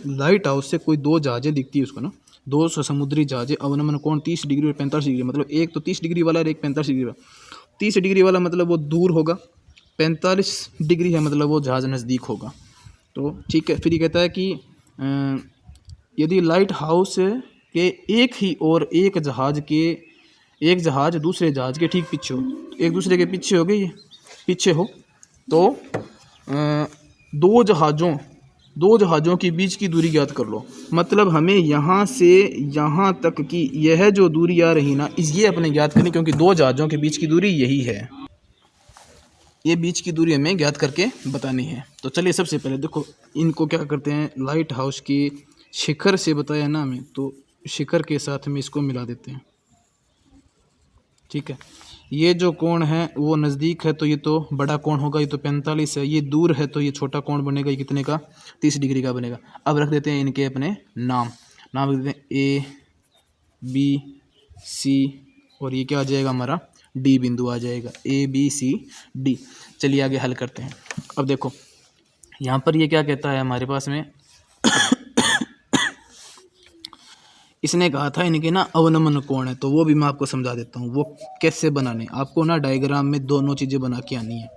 लाइट हाउस से कोई 2 जहाज़ें दिखती है उसको ना, 2 समुद्री जहाज़ें, अवनमन कोण 30 डिग्री और 45 डिग्री, मतलब एक तो 30 डिग्री वाला और एक 45 डिग्री वाला। 30 डिग्री वाला मतलब वो दूर होगा, 45 डिग्री है मतलब वो जहाज़ नज़दीक होगा। तो ठीक है, फिर ये कहता है कि यदि लाइट हाउस के एक ही और एक जहाज़ दूसरे जहाज़ के ठीक पीछे हो, एक दूसरे के पीछे हो गए, ये पीछे हो, तो 2 जहाज़ों के बीच की दूरी ज्ञात कर लो। मतलब हमें यहाँ से यहाँ तक की यह जो दूरी आ रही ना, ये अपने ज्ञात करनी, क्योंकि 2 जहाज़ों के बीच की दूरी यही है, ये बीच की दूरी हमें ज्ञात करके बतानी है। तो चलिए सबसे पहले देखो इनको क्या करते हैं, लाइट हाउस के शिखर से बताया ना हमें, तो शिखर के साथ में इसको मिला देते हैं, ठीक है। ये जो कोण है वो नज़दीक है तो ये तो बड़ा कोण होगा, ये तो 45 है, ये दूर है तो ये छोटा कोण बनेगा, ये कितने का 30 डिग्री का बनेगा। अब रख देते हैं इनके अपने नाम रख देते हैं ए बी सी, और ये क्या आ जाएगा हमारा डी बिंदु आ जाएगा, ए बी सी डी। चलिए आगे हल करते हैं। अब देखो यहाँ पर ये क्या कहता है हमारे पास में इसने कहा था इनके ना अवनमन कोण है, तो वो भी मैं आपको समझा देता हूँ वो कैसे बनाने। आपको ना डायग्राम में दोनों चीज़ें बना के आनी है,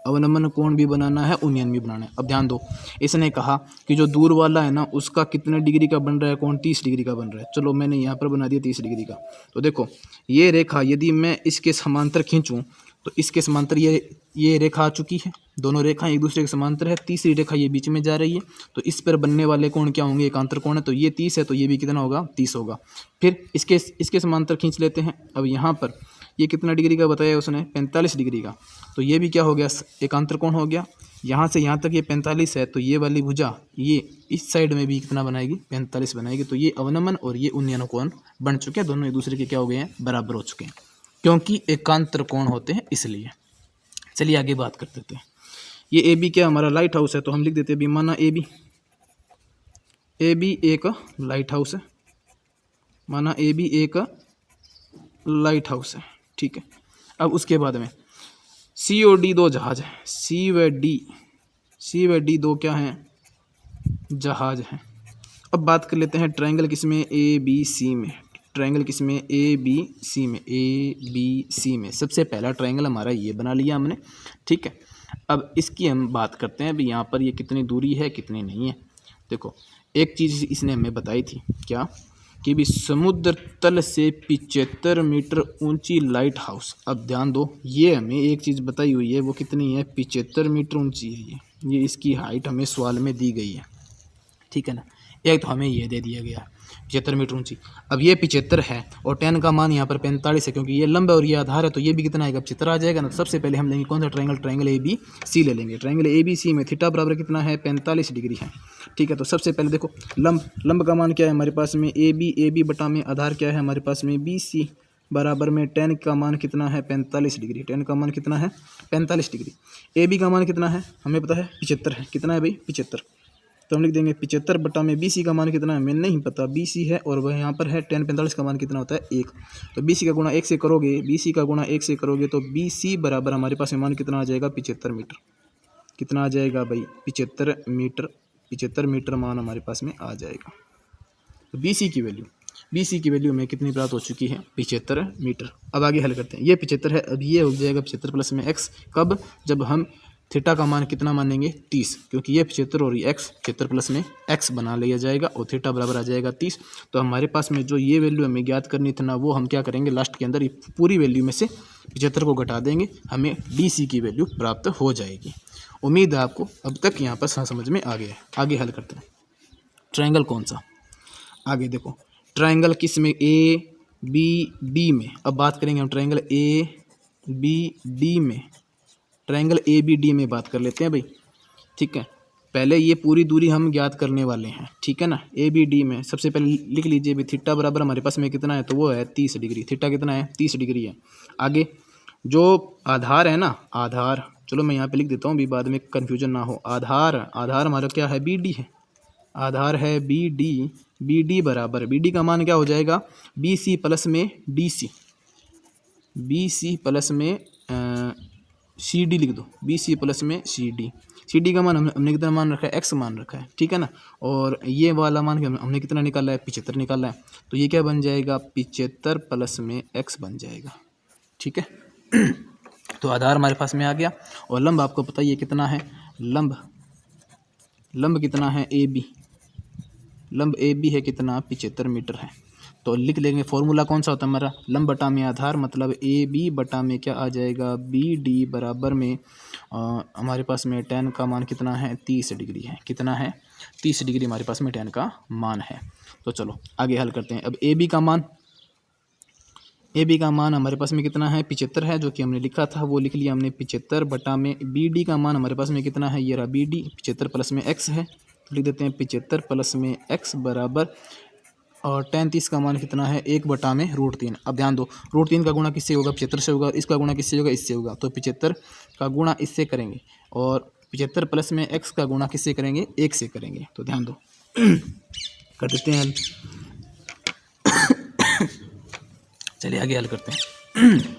अवनमन कोण भी बनाना है, उन्नयन भी बनाना है। अब ध्यान दो, इसने कहा कि जो दूर वाला है ना उसका कितने डिग्री का बन रहा है कोण, 30 डिग्री का बन रहा है। चलो मैंने यहाँ पर बना दिया 30 डिग्री का। तो देखो ये रेखा यदि मैं इसके समांतर खींचूँ तो इसके समांतर ये रेखा आ चुकी है, दोनों रेखाएं एक दूसरे के समांतर है, तीसरी रेखा ये बीच में जा रही है, तो इस पर बनने वाले कोण क्या होंगे, एकांतर कोण है, तो ये 30 है तो ये भी कितना होगा 30 होगा। फिर इसके समांतर खींच लेते हैं। अब यहाँ पर ये कितना डिग्री का बताया उसने 45 डिग्री का, तो ये भी क्या हो गया एकांतर कोण हो गया। यहाँ से यहाँ तक ये 45 है तो ये वाली भुजा ये इस साइड में भी कितना बनाएगी 45 बनाएगी। तो ये अवनमन और ये उन्नयन कोण बन चुके हैं, दोनों एक दूसरे के क्या हो गए हैं बराबर हो चुके हैं, क्योंकि एकांतर कोण होते हैं इसलिए। चलिए आगे बात कर देते हैं। ये ए बी क्या हमारा लाइट हाउस है, तो हम लिख देते हैं अभी माना ए बी एक लाइट हाउस है, माना ए बी एक लाइट हाउस है, ठीक है। अब उसके बाद में सी और डी 2 जहाज है, सी व डी 2 क्या हैं जहाज हैं। अब बात कर लेते हैं ट्रायंगल किसमें ए बी सी में, ट्रायंगल किसमें ए बी सी में। सबसे पहला ट्रायंगल हमारा ये बना लिया हमने, ठीक है। अब इसकी हम बात करते हैं अभी यहाँ पर ये कितनी दूरी है कितनी नहीं है। देखो एक चीज़ इसने हमें बताई थी क्या कि भी समुद्र तल से 75 मीटर ऊंची लाइट हाउस। अब ध्यान दो ये हमें एक चीज़ बताई हुई है, वो कितनी है 75 मीटर ऊंची है, ये इसकी हाइट हमें सवाल में दी गई है, ठीक है ना। एक तो हमें ये दे दिया गया 75 मीटर ऊंची। अब ये 75 है और 10 का मान यहाँ पर 45 है, क्योंकि ये लंबा और ये आधार है तो ये भी कितना आएगा 75 आ जाएगा ना। तो सबसे पहले हम लेंगे कौन सा ट्रायंगल ए बी सी ले लेंगे। ट्रायंगल ए बी सी में थीटा बराबर कितना है 45 डिग्री है, ठीक है। तो सबसे पहले देखो लंब का मान क्या है हमारे पास में ए बी बटा में आधार क्या है हमारे पास में बी सी बराबर में 10 का मान कितना है 45 डिग्री, 10 का मान कितना है 45 डिग्री। ए बी का मान कितना है हमें पता है 75 है, कितना है भाई 75। तो हम लिख देंगे 75 बटा में BC का मान कितना है हमें नहीं पता, BC है और वह यहाँ पर है tan 45 का मान कितना होता है 1। तो BC का गुणा 1 से करोगे, BC का गुणा 1 से करोगे तो BC बराबर हमारे पास में मान कितना आ जाएगा 75 मीटर। कितना आ जाएगा भाई 75 मीटर, 75 मीटर मान हमारे पास में आ जाएगा। तो BC की वैल्यू हमें कितनी प्राप्त हो चुकी है 75 मीटर। अब आगे हल करते हैं। ये 75 है, अब ये हो जाएगा 75 प्लस में x, कब, जब हम थीटा का मान कितना मानेंगे 30, क्योंकि ये 75 और ये x 75 प्लस में x बना लिया जाएगा और थीटा बराबर आ जाएगा 30। तो हमारे पास में जो ये वैल्यू हमें ज्ञात करनी थी ना, वो हम क्या करेंगे लास्ट के अंदर ये पूरी वैल्यू में से 75 को घटा देंगे, हमें DC की वैल्यू प्राप्त हो जाएगी। उम्मीद है आपको अब तक यहाँ पर समझ में आ गया है। आगे हल करते हैं। ट्रायंगल कौन सा, आगे देखो ट्रायंगल किस में ABD में। अब बात करेंगे हम ट्रायंगल ABD में, ट्रायंगल ABD में बात कर लेते हैं भाई, ठीक है। पहले ये पूरी दूरी हम ज्ञात करने वाले हैं, ठीक है ना। ABD में सबसे पहले लिख लीजिए भाई थीटा बराबर हमारे पास में कितना है, तो वो है 30 डिग्री। थीटा कितना है 30 डिग्री है। आगे जो आधार है ना, आधार, चलो मैं यहाँ पे लिख देता हूँ भी बाद में कन्फ्यूजन ना हो। आधार हमारा क्या है BD है, आधार है BD बराबर, BD का मान क्या हो जाएगा BC प्लस में DC, BC प्लस में CD लिख दो, BC प्लस में CD का मान हमने कितना मान रखा है x मान रखा है, ठीक है ना। और ये वाला मान हमने कितना निकाला है 75 निकाला है। तो ये क्या बन जाएगा 75 प्लस में x बन जाएगा, ठीक है। तो आधार हमारे पास में आ गया। और लंब आपको पता ही है कितना है, लंब कितना है लंब AB है कितना 75 मीटर है। तो लिख लेंगे फॉर्मूला कौन सा होता है हमारा, लंब बटा में आधार, मतलब AB बटा में क्या आ जाएगा BD बराबर में हमारे पास में tan का मान कितना है 30 डिग्री है। कितना है 30 डिग्री हमारे पास में tan का मान है। तो चलो आगे हल करते हैं। अब AB का मान हमारे पास में कितना है 75 है, जो कि हमने लिखा था वो लिख लिया हमने 75 बटा में BD का मान हमारे पास में कितना है, ये रहा BD 75 प्लस में x है। तो लिख देते हैं 75 प्लस में x बराबर, और tan 30 का मान कितना है 1 बटा में √3। अब ध्यान दो √3 का गुणा किससे होगा 75 से होगा, इसका गुणा किससे होगा इससे होगा। तो 75 का गुणा इससे करेंगे और 75 प्लस में x का गुणा किससे करेंगे 1 से करेंगे। तो ध्यान दो कर देते हैं हल। चलिए आगे हल करते हैं।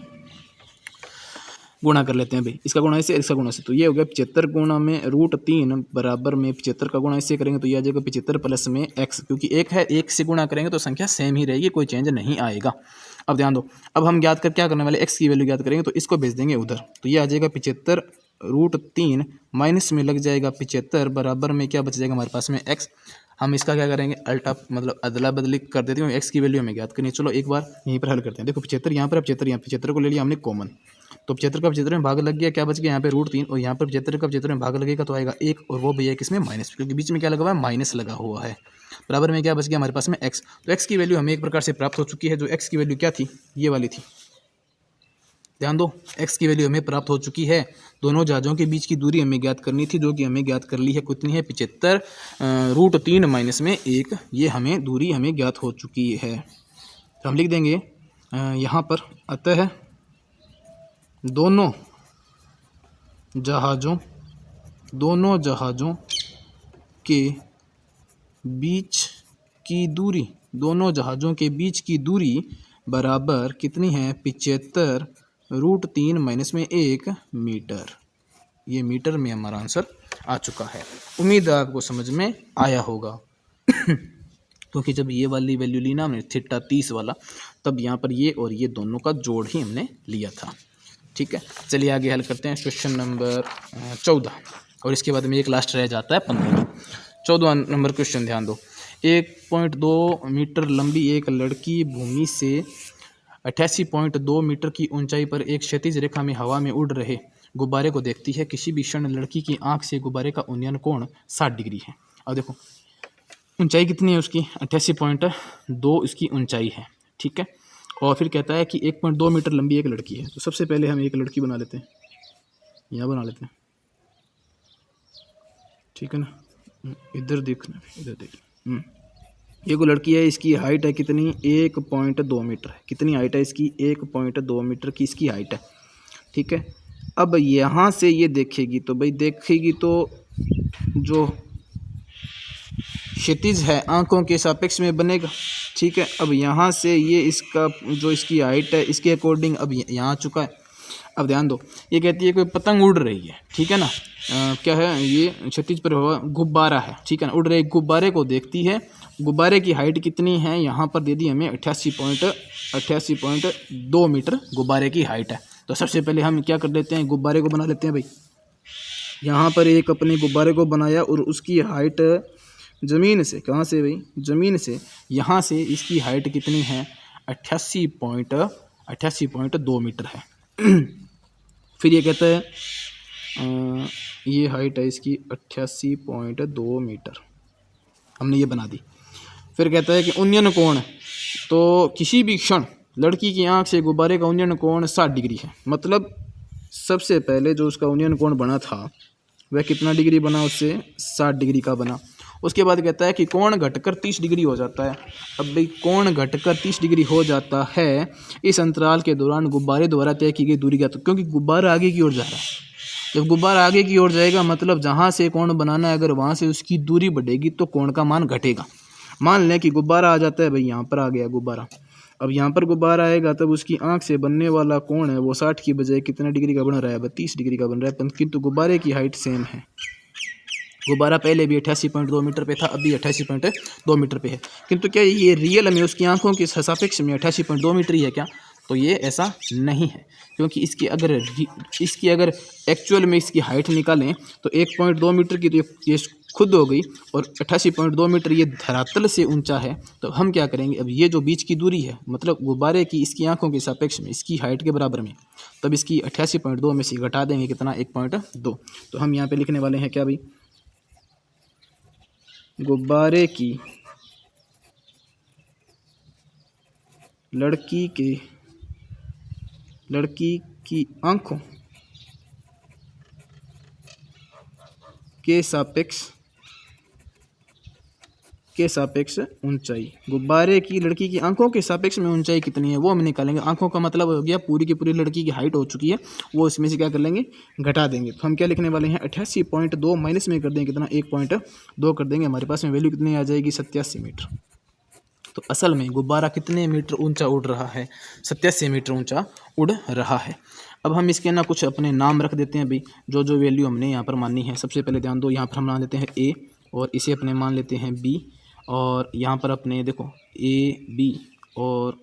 गुणा कर लेते हैं भाई, इसका गुणा इससे इसका गुणा से, तो ये हो गया 75 गुणा में √3 बराबर में 75 का गुणा इससे करेंगे तो ये आ जाएगा 75 प्लस में x, क्योंकि 1 है 1 से गुणा करेंगे तो संख्या सेम ही रहेगी, कोई चेंज नहीं आएगा। अब ध्यान दो, अब हम ज्ञात कर क्या करने वाले x की वैल्यू ज्ञात करेंगे, तो इसको भेज देंगे उधर। तो ये आ जाएगा 75 √3 माइनस में लग जाएगा 75 बराबर में क्या बच जाएगा हमारे पास में x। हम इसका क्या करेंगे अल्टा मतलब अदला बदली कर देते हैं, x की वैल्यू हमें ज्ञात करनी है। चलो एक बार यहीं पर हल करते हैं। देखो 75 यहाँ पर, 75 को ले लिया हमने कॉमन, तो 75 का 75 में भाग लग गया, क्या बच गया यहाँ पे √3, और यहाँ पर 75 का 75 में भाग लगेगा तो आएगा 1, और वो भैया किसमें माइनस, क्योंकि बीच में क्या लगा हुआ है माइनस लगा हुआ है। बराबर में क्या बच गया हमारे पास में x। तो x की वैल्यू हमें एक प्रकार से प्राप्त हो चुकी है। जो x की वैल्यू क्या थी ये वाली थी, ध्यान दो x की वैल्यू हमें प्राप्त हो चुकी है। दोनों जहाज़ों के बीच की दूरी हमें ज्ञात करनी थी, जो कि हमें ज्ञात कर ली है। कितनी है 75 √3 माइनस में 1, ये हमें दूरी हमें ज्ञात हो चुकी है। तो हम लिख देंगे यहाँ पर, अतः दोनों जहाज़ों के बीच की दूरी बराबर कितनी है 75 √3 माइनस में 1 मीटर। ये मीटर में हमारा आंसर आ चुका है। उम्मीद है आपको समझ में आया होगा। क्योंकि जब ये वाली वैल्यू ली ना हमने थीटा 30 वाला, तब यहाँ पर ये और ये दोनों का जोड़ ही हमने लिया था, ठीक है। चलिए आगे हल करते हैं क्वेश्चन नंबर 14, और इसके बाद में एक लास्ट रह जाता है 15। 14 नंबर क्वेश्चन ध्यान दो। 1.2 मीटर लंबी एक लड़की भूमि से 88.2 मीटर की ऊंचाई पर एक क्षैतिज रेखा में हवा में उड़ रहे गुब्बारे को देखती है। किसी भी क्षण लड़की की आंख से गुब्बारे का उन्नयन कोण 60 डिग्री है। अब देखो ऊंचाई कितनी है उसकी 88.2 इसकी ऊंचाई है, ठीक है। और फिर कहता है कि 1.2 मीटर लंबी एक लड़की है। तो सबसे पहले हम एक लड़की बना लेते हैं, यहाँ बना लेते हैं, ठीक है ना। इधर देखना, इधर देख, ये को लड़की है, इसकी हाइट है कितनी 1.2 मीटर है। कितनी हाइट है इसकी 1.2 मीटर की इसकी हाइट है, ठीक है। अब यहाँ से ये देखेगी तो भाई देखेगी तो जो क्षितिज है आंखों के सापेक्ष में बनेगा। ठीक है, अब यहाँ से ये इसका जो इसकी हाइट है इसके अकॉर्डिंग अब यहाँ आ चुका है। अब ध्यान दो, ये कहती है कोई पतंग उड़ रही है, ठीक है ना, क्या है ये क्षितिज पर हुआ गुब्बारा है, ठीक है ना, उड़ रहे गुब्बारे को देखती है। गुब्बारे की हाइट कितनी है, यहाँ पर दे दी हमें 88.2 मीटर गुब्बारे की हाइट है। तो सबसे पहले हम क्या कर लेते हैं, गुब्बारे को बना लेते हैं भाई। यहाँ पर एक अपने गुब्बारे को बनाया और उसकी हाइट ज़मीन से, कहाँ से भाई, ज़मीन से, यहाँ से इसकी हाइट कितनी है 88.2 मीटर है। फिर ये कहता है ये हाइट है इसकी 88.2 मीटर, हमने ये बना दी। फिर कहता है कि उन्नयन कोण, तो किसी भी क्षण लड़की की आंख से गुब्बारे का उन्नयन कोण 60 डिग्री है। मतलब सबसे पहले जो उसका उन्नयन कोण बना था वह कितना डिग्री बना, उससे 60 डिग्री का बना। उसके बाद कहता है कि कोण घटकर 30 डिग्री हो जाता है। अब भाई कोण घटकर 30 डिग्री हो जाता है इस अंतराल के दौरान गुब्बारे द्वारा तय की गई दूरी का, तो क्योंकि गुब्बारा आगे की ओर जा रहा है, जब गुब्बारा आगे की ओर जाएगा मतलब जहाँ से कोण बनाना है अगर वहाँ से उसकी दूरी बढ़ेगी तो कोण का मान घटेगा। मान लें कि गुब्बारा आ जाता है भाई, यहाँ पर आ गया गुब्बारा। अब यहाँ पर गुब्बारा आएगा तब उसकी आंख से बनने वाला कोण है वो 60 की बजाय कितने डिग्री का बन रहा है, 32 डिग्री का बन रहा है, किंतु गुब्बारे की हाइट सेम है। गुब्बारा पहले भी 88.2 मीटर पे था, अभी 88.2 मीटर पे है, किंतु क्या ये रियल में उसकी आंखों के सापेक्ष में 88.2 मीटर ही है क्या, तो ये ऐसा नहीं है, क्योंकि इसकी अगर एक्चुअल में इसकी हाइट निकालें तो 1.2 मीटर की तो ये खुद हो गई, और 88.2 मीटर ये धरातल से ऊंचा है। तो हम क्या करेंगे, अब ये जो बीच की दूरी है मतलब गुब्बारे की इसकी आंखों के सापेक्ष में इसकी हाइट के बराबर में, तब इसकी 88.2 में से घटा देंगे कितना, 1.2। तो हम यहाँ पे लिखने वाले हैं क्या भाई, गुब्बारे की लड़की की आंखों के सापेक्ष ऊंचाई, गुब्बारे की लड़की की आंखों के सापेक्ष में ऊंचाई कितनी है वो हम निकालेंगे। आंखों का मतलब हो गया पूरी की पूरी लड़की की हाइट हो चुकी है, वो इसमें से क्या कर लेंगे, घटा देंगे। तो हम क्या लिखने वाले हैं, 88.2 माइनस में कर देंगे कितना, 1.2 कर देंगे, हमारे पास में वैल्यू कितनी आ जाएगी, 87 मीटर। तो असल में गुब्बारा कितने मीटर ऊंचा उड़ रहा है, 87 मीटर ऊंचा उड़ रहा है। अब हम इसके ना कुछ अपने नाम रख देते हैं भाई, जो जो वैल्यू हमने यहाँ पर माननी है। सबसे पहले ध्यान दो, यहाँ पर हम मान लेते हैं ए, और इसे अपने मान लेते हैं बी, और यहाँ पर अपने देखो ए बी, और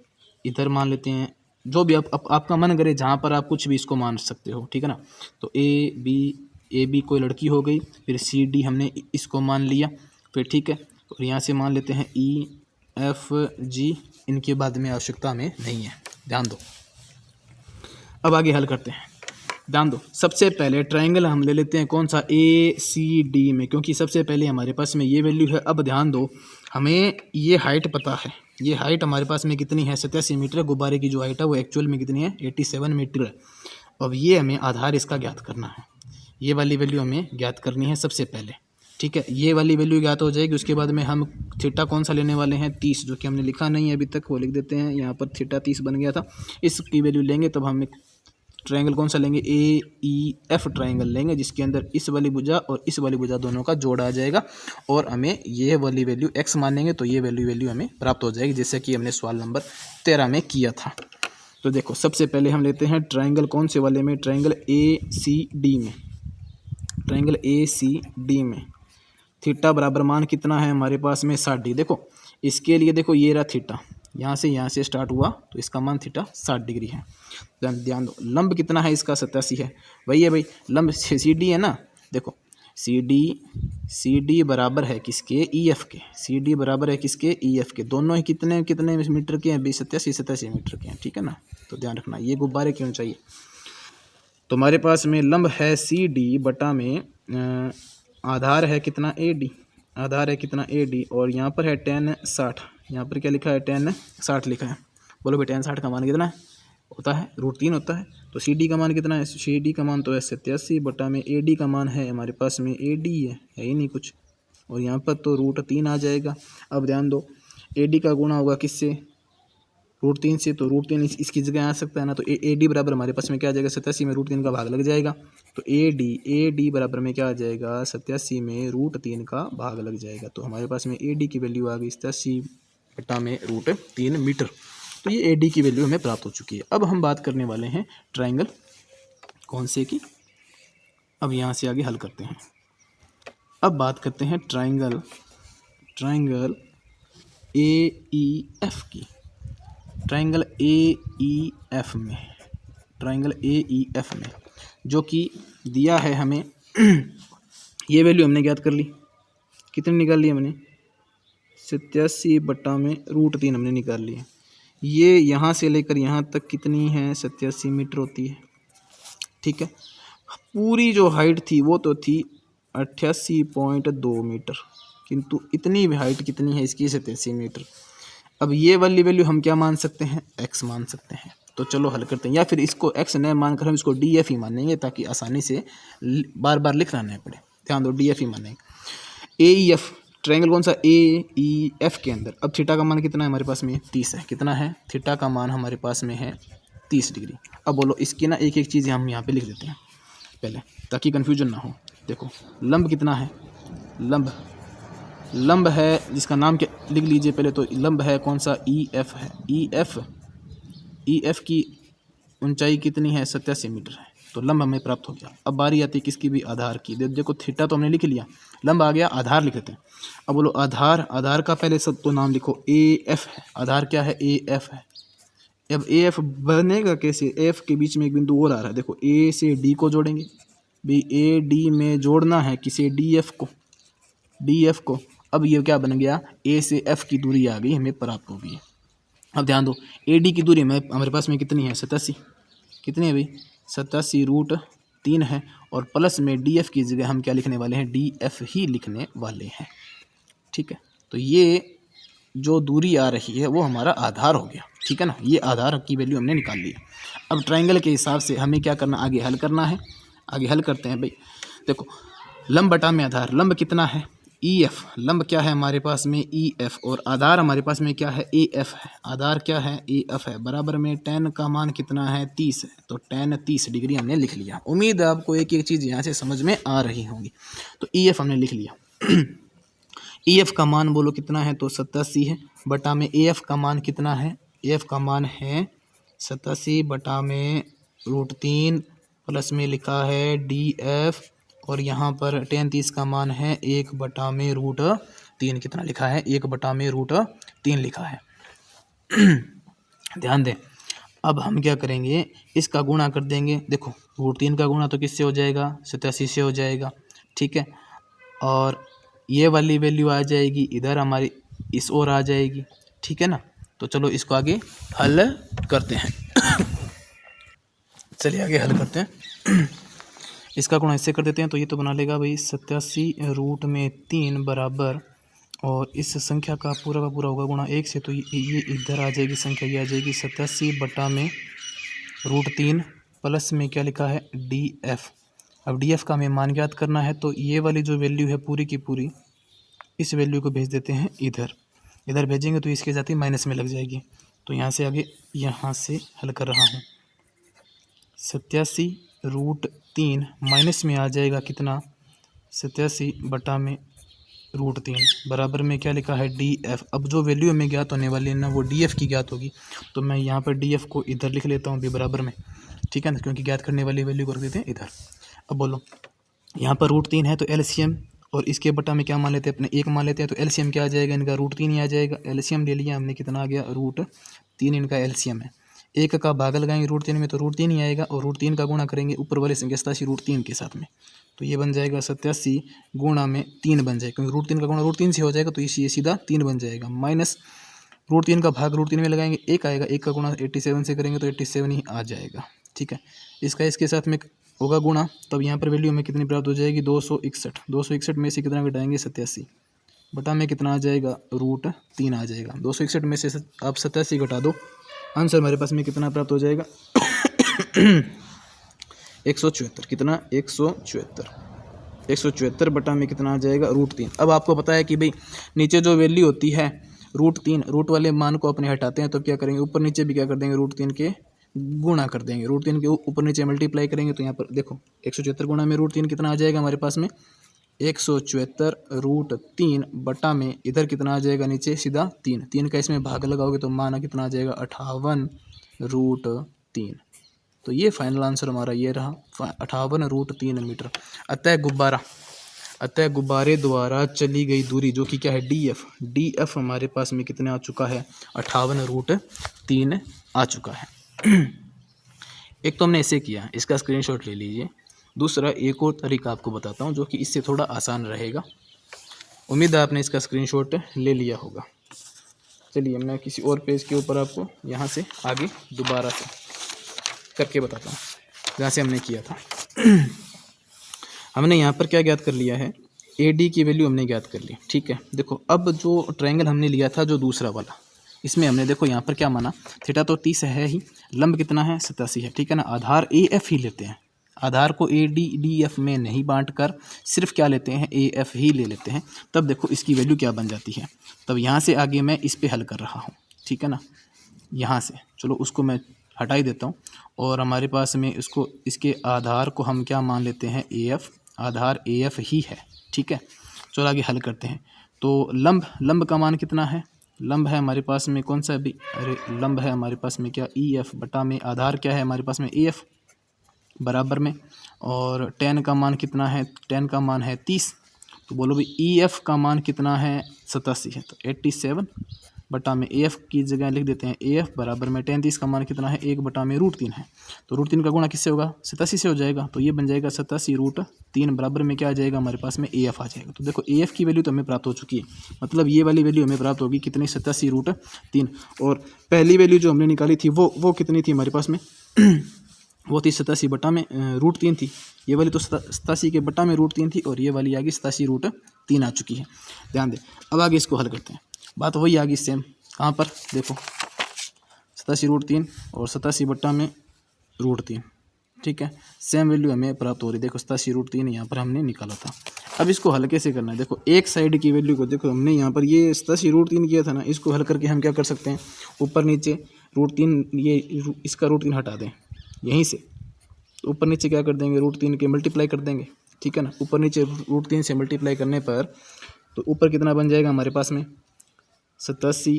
इधर मान लेते हैं जो भी आपका मन करे, जहाँ पर आप कुछ भी इसको मान सकते हो, ठीक है ना। तो ए बी कोई लड़की हो गई, फिर सी डी हमने इसको मान लिया, फिर ठीक है, और यहाँ से मान लेते हैं ई एफ जी, इनके बाद में आवश्यकता हमें नहीं है, ध्यान दो। अब आगे हल करते हैं, ध्यान दो। सबसे पहले ट्रायंगल हम ले लेते हैं कौन सा, ए सी डी में, क्योंकि सबसे पहले हमारे पास में ये वैल्यू है। अब ध्यान दो, हमें ये हाइट पता है, ये हाइट हमारे पास में कितनी है, 87 मीटर। गुब्बारे की जो हाइट है वो एक्चुअल में कितनी है, 87 मीटर है। अब ये हमें आधार इसका ज्ञात करना है, ये वाली वैल्यू हमें ज्ञात करनी है सबसे पहले, ठीक है। ये वाली वैल्यू ज्ञात हो जाएगी, उसके बाद में हम थीटा कौन सा लेने वाले हैं, 30, जो कि हमने लिखा नहीं है अभी तक, वो लिख देते हैं। यहाँ पर थीटा 30 बन गया था, इसकी वैल्यू लेंगे तब हम ट्रायंगल कौन सा लेंगे, ए ई एफ ट्रायंगल लेंगे, जिसके अंदर इस वाली भुजा और इस वाली भुजा दोनों का जोड़ आ जाएगा, और हमें ये वाली वैल्यू x मानेंगे तो ये वैल्यू हमें प्राप्त हो जाएगी, जैसे कि हमने सवाल नंबर 13 में किया था। तो देखो सबसे पहले हम लेते हैं ट्रायंगल कौन से वाले में, ट्रायंगल ए सी डी में। ट्रायंगल ए सी डी में थीटा बराबर मान कितना है हमारे पास में, 60। देखो इसके लिए देखो ये रहा थीटा, यहाँ से स्टार्ट हुआ तो इसका मान थीटा 60 डिग्री है। ध्यान दो, लंब कितना है इसका, 87 है। वही है भाई, लंब सी डी है ना। देखो सी डी बराबर है किसके, ई एफ के। सी डी बराबर है किसके, ई एफ के। दोनों ही कितने मीटर के हैं भाई, 87 मीटर के हैं, ठीक है ना। तो ध्यान रखना, ये गुब्बारे क्यों चाहिए। तो हमारे पास में लंब है सी डी बटा में आधार है कितना, ए डी, आधार है कितना, ए डी, और यहाँ पर है tan 60। यहाँ पर क्या लिखा है, tan 60 लिखा है। बोलो भाई tan 60 का मान कितना होता है, √3 होता है। तो सी डी का मान कितना है, सी डी का मान तो है 87 बटा में ए डी का मान है हमारे पास में, ए डी है ही नहीं कुछ, और यहाँ पर तो √3 आ जाएगा। अब ध्यान दो, ए डी का गुणा होगा किससे, √3 से, तो √3 इसकी जगह आ सकता है ना, तो ए डी बराबर हमारे पास में क्या आ जाएगा, 87 में √3 का भाग लग जाएगा, तो ए डी बराबर में क्या आ जाएगा, 87 में √3 का भाग लग जाएगा। तो हमारे पास में ए डी की वैल्यू आ गई 87/√3 मीटर। तो ये ए डी की वैल्यू हमें प्राप्त हो चुकी है। अब हम बात करने वाले हैं ट्राइंगल कौन से की, अब यहाँ से आगे हल करते हैं। अब बात करते हैं ट्राइंगल AEF की। ट्राइंगल AEF में जो कि दिया है हमें ये वैल्यू हमने ज्ञात कर ली, कितनी निकाल ली हमने, 87/√3 हमने निकाल ली है। ये यहाँ से लेकर यहाँ तक कितनी है, 87 मीटर होती है, ठीक है। पूरी जो हाइट थी वो तो थी 88.2 मीटर, किंतु इतनी भी हाइट कितनी है इसकी, 87 मीटर। अब ये वाली वैल्यू हम क्या मान सकते हैं, x मान सकते हैं। तो चलो हल करते हैं, या फिर इसको x न मानकर हम इसको DF ही मानेंगे, ताकि आसानी से बार बार लिखना नहीं पड़े। ध्यान दो, DF ही मानेंगे। AEF ट्रायंगल कौन सा, AEF के अंदर अब थीटा का मान कितना है हमारे पास में, 30 है। कितना है, थीटा का मान हमारे पास में है 30 डिग्री। अब बोलो इसकी ना एक एक चीज़ हम यहाँ पे लिख देते हैं पहले, ताकि कन्फ्यूजन ना हो। देखो लंब कितना है, लंब है जिसका नाम क्या लिख लीजिए पहले, तो लंब है कौन सा, EF है। EF की ऊंचाई कितनी है, 87 मीटर है। तो लंब हमें प्राप्त हो गया। अब बारी आती है किसकी भी, आधार की। देखो थीटा तो हमने लिख लिया, लंब आ गया, आधार लिख लेते हैं। अब बोलो आधार का पहले सब तो नाम लिखो, AF है। आधार क्या है, AF है। अब AF बनेगा कैसे, F के बीच में एक बिंदु और आ रहा है, देखो A से D को जोड़ेंगे भाई, AD में जोड़ना है किसे, DF को। अब ये क्या बन गया, A से F की दूरी आ गई हमें प्राप्त हो गई। अब ध्यान दो, AD की दूरी हमारे पास में कितनी है, 87। कितनी है भाई, 87√3 है। और प्लस में DF की जगह हम क्या लिखने वाले हैं, DF ही लिखने वाले हैं, ठीक है। तो ये जो दूरी आ रही है वो हमारा आधार हो गया, ठीक है ना। ये आधार की वैल्यू हमने निकाल ली। अब ट्रायंगल के हिसाब से हमें क्या करना, आगे हल करना है। आगे हल करते हैं भाई। देखो लंब बटा में आधार, लंब कितना है, EF। लंब क्या है हमारे पास में, EF। और आधार हमारे पास में क्या है, AF है। आधार क्या है, AF है। बराबर में tan का मान कितना है, 30 है। तो tan 30 डिग्री हमने लिख लिया। उम्मीद है आपको एक एक चीज़ यहाँ से समझ में आ रही होंगी। तो EF हमने लिख लिया। EF का मान बोलो कितना है, तो 87 है। बटा में AF का मान कितना है, AF का मान है 87/√3 प्लस में लिखा है DF। और यहाँ पर tan 30 का मान है 1/√3। कितना लिखा है, 1/√3 लिखा है। ध्यान दें, अब हम क्या करेंगे, इसका गुणा कर देंगे। देखो √3 का गुणा तो किससे हो जाएगा, 87 से हो जाएगा, ठीक है। और ये वाली वैल्यू आ जाएगी इधर हमारी, इस ओर आ जाएगी, ठीक है ना। तो चलो इसको आगे हल करते हैं। चलिए आगे हल करते हैं। इसका गुणा इससे कर देते हैं, तो ये तो बना लेगा भाई 87√3 बराबर, और इस संख्या का पूरा होगा गुणा 1 से, तो ये इधर आ जाएगी संख्या, ये आ जाएगी 87/√3 प्लस में क्या लिखा है, DF। अब DF का हमें मान ज्ञात करना है, तो ये वाली जो वैल्यू है पूरी की पूरी, इस वैल्यू को भेज देते हैं इधर भेजेंगे तो इसके साथ ही माइनस में लग जाएगी। तो यहाँ से आगे यहाँ से हल कर रहा हूँ। 87√3 माइनस में आ जाएगा कितना, 87/√3 बराबर में क्या लिखा है, DF। अब जो वैल्यू हमें ज्ञात होने वाली है ना, वो DF की ज्ञात होगी। तो मैं यहाँ पर DF को इधर लिख लेता हूँ भी बराबर में, ठीक है ना, क्योंकि ज्ञात करने वाली वैल्यू को रख देते हैं इधर। अब बोलो यहाँ पर √3 है, तो LCM, और इसके बटा में क्या मान लेते हैं, अपने 1 मान लेते हैं। तो LCM क्या आ जाएगा, इनका √3 ही आ जाएगा। LCM ले लिया हमने, कितना आ गया, √3 इनका LCM है। 1 का भाग लगाएंगे √3 में, तो √3 ही आएगा। और √3 का गुणा करेंगे ऊपर वाले संख्या 87√3 के साथ में, तो ये बन जाएगा 87 गुणा में 3 बन जाएगा, क्योंकि √3 का गुणा √3 से हो जाएगा, तो ये सीधा 3 बन जाएगा। माइनस √3 का भाग √3 में लगाएंगे, 1 आएगा। 1 का गुणा 87 से करेंगे तो 87 ही आ जाएगा, ठीक है। इसका इसके साथ में होगा गुणा, तब यहाँ पर वैल्यू हमें कितनी प्राप्त हो जाएगी, 261 में से कितना घटाएंगे, 87 बटा में कितना आ जाएगा, √3 आ जाएगा। 261 में से आप 87 घटा दो, आंसर हमारे पास में कितना प्राप्त हो जाएगा, 174। कितना, 174 बटा में कितना आ जाएगा, √3। अब आपको पता है कि भाई नीचे जो वैल्यू होती है √3 रूट वाले मान को अपने हटाते हैं तो क्या करेंगे, ऊपर नीचे भी क्या कर देंगे, √3 के गुणा कर देंगे, √3 के ऊपर नीचे मल्टीप्लाई करेंगे तो यहाँ पर देखो 174 गुणा में √3 कितना आ जाएगा हमारे पास में 174 √3 बटा में इधर कितना आ जाएगा नीचे सीधा 3 का इसमें भाग लगाओगे तो मान कितना आ जाएगा 58 √3। तो ये फाइनल आंसर हमारा ये रहा 58 √3 मीटर। अतः गुब्बारे द्वारा चली गई दूरी जो कि क्या है DF हमारे पास में कितने आ चुका है 58 √3 आ चुका है। एक तो हमने ऐसे किया, इसका स्क्रीनशॉट ले लीजिए। दूसरा एक और तरीका आपको बताता हूँ जो कि इससे थोड़ा आसान रहेगा। उम्मीद है आपने इसका स्क्रीनशॉट ले लिया होगा। चलिए मैं किसी और पेज के ऊपर आपको यहाँ से आगे दोबारा से करके बताता हूँ जहाँ से हमने किया था। हमने यहाँ पर क्या ज्ञात कर लिया है, AD की वैल्यू हमने ज्ञात कर ली, ठीक है। देखो अब जो ट्रायंगल हमने लिया था जो दूसरा वाला, इसमें हमने देखो यहाँ पर क्या माना, थीटा तो 30 है ही, लंब कितना है 87 है, ठीक है ना। आधार AF ही लेते हैं, आधार को ADF में नहीं बांटकर सिर्फ क्या लेते हैं AF ही ले लेते हैं। तब देखो इसकी वैल्यू क्या बन जाती है। तब यहाँ से आगे मैं इस पे हल कर रहा हूँ, ठीक है ना। यहाँ से चलो उसको मैं हटा ही देता हूँ और हमारे पास में इसको इसके आधार को हम क्या मान लेते हैं AF, आधार AF ही है, ठीक है। चलो आगे हल करते हैं। तो लंब का मान कितना है, लंब है हमारे पास में कौन सा भी, अरे लंब है हमारे पास में क्या EF बटा में आधार क्या है हमारे पास में AF बराबर में, और tan का मान कितना है, tan का मान है 30। तो बोलो भी EF का मान कितना है 87 है, तो 87 बटा में AF की जगह लिख देते हैं AF बराबर में tan 30 का मान कितना है 1 बटा में √3 है। तो √3 का गुणा किससे होगा 87 से हो जाएगा, तो ये बन जाएगा 87 √3 बराबर में क्या आ जाएगा हमारे पास में AF आ जाएगा। तो देखो AF की वैल्यू तो हमें प्राप्त हो चुकी है, मतलब ये वाली वैल्यू हमें प्राप्त होगी कितनी 87 √3, और पहली वैल्यू जो हमने निकाली थी वो कितनी थी हमारे पास में वो थी 87 बटा में √3 थी। ये वाली तो 87 के बटा में √3 थी और ये वाली आ गई 87 √3 आ चुकी है। ध्यान दें, अब आगे इसको हल करते हैं। बात वही आ गई सेम, कहाँ पर देखो 87 √3 और 87 बटा में √3, ठीक है। सेम वैल्यू हमें प्राप्त हो रही है, देखो 87 √3 यहाँ पर हमने निकाला था। अब इसको हल कैसे करना है, देखो एक साइड की वैल्यू को देखो हमने यहाँ पर ये 87 √3 किया था ना, इसको हल करके हम क्या कर सकते हैं, ऊपर नीचे √3 ये इसका √3 हटा दें यहीं से, तो ऊपर नीचे क्या कर देंगे √3 के मल्टीप्लाई कर देंगे, ठीक है ना। ऊपर नीचे √3 से मल्टीप्लाई करने पर तो ऊपर कितना बन जाएगा हमारे पास में 87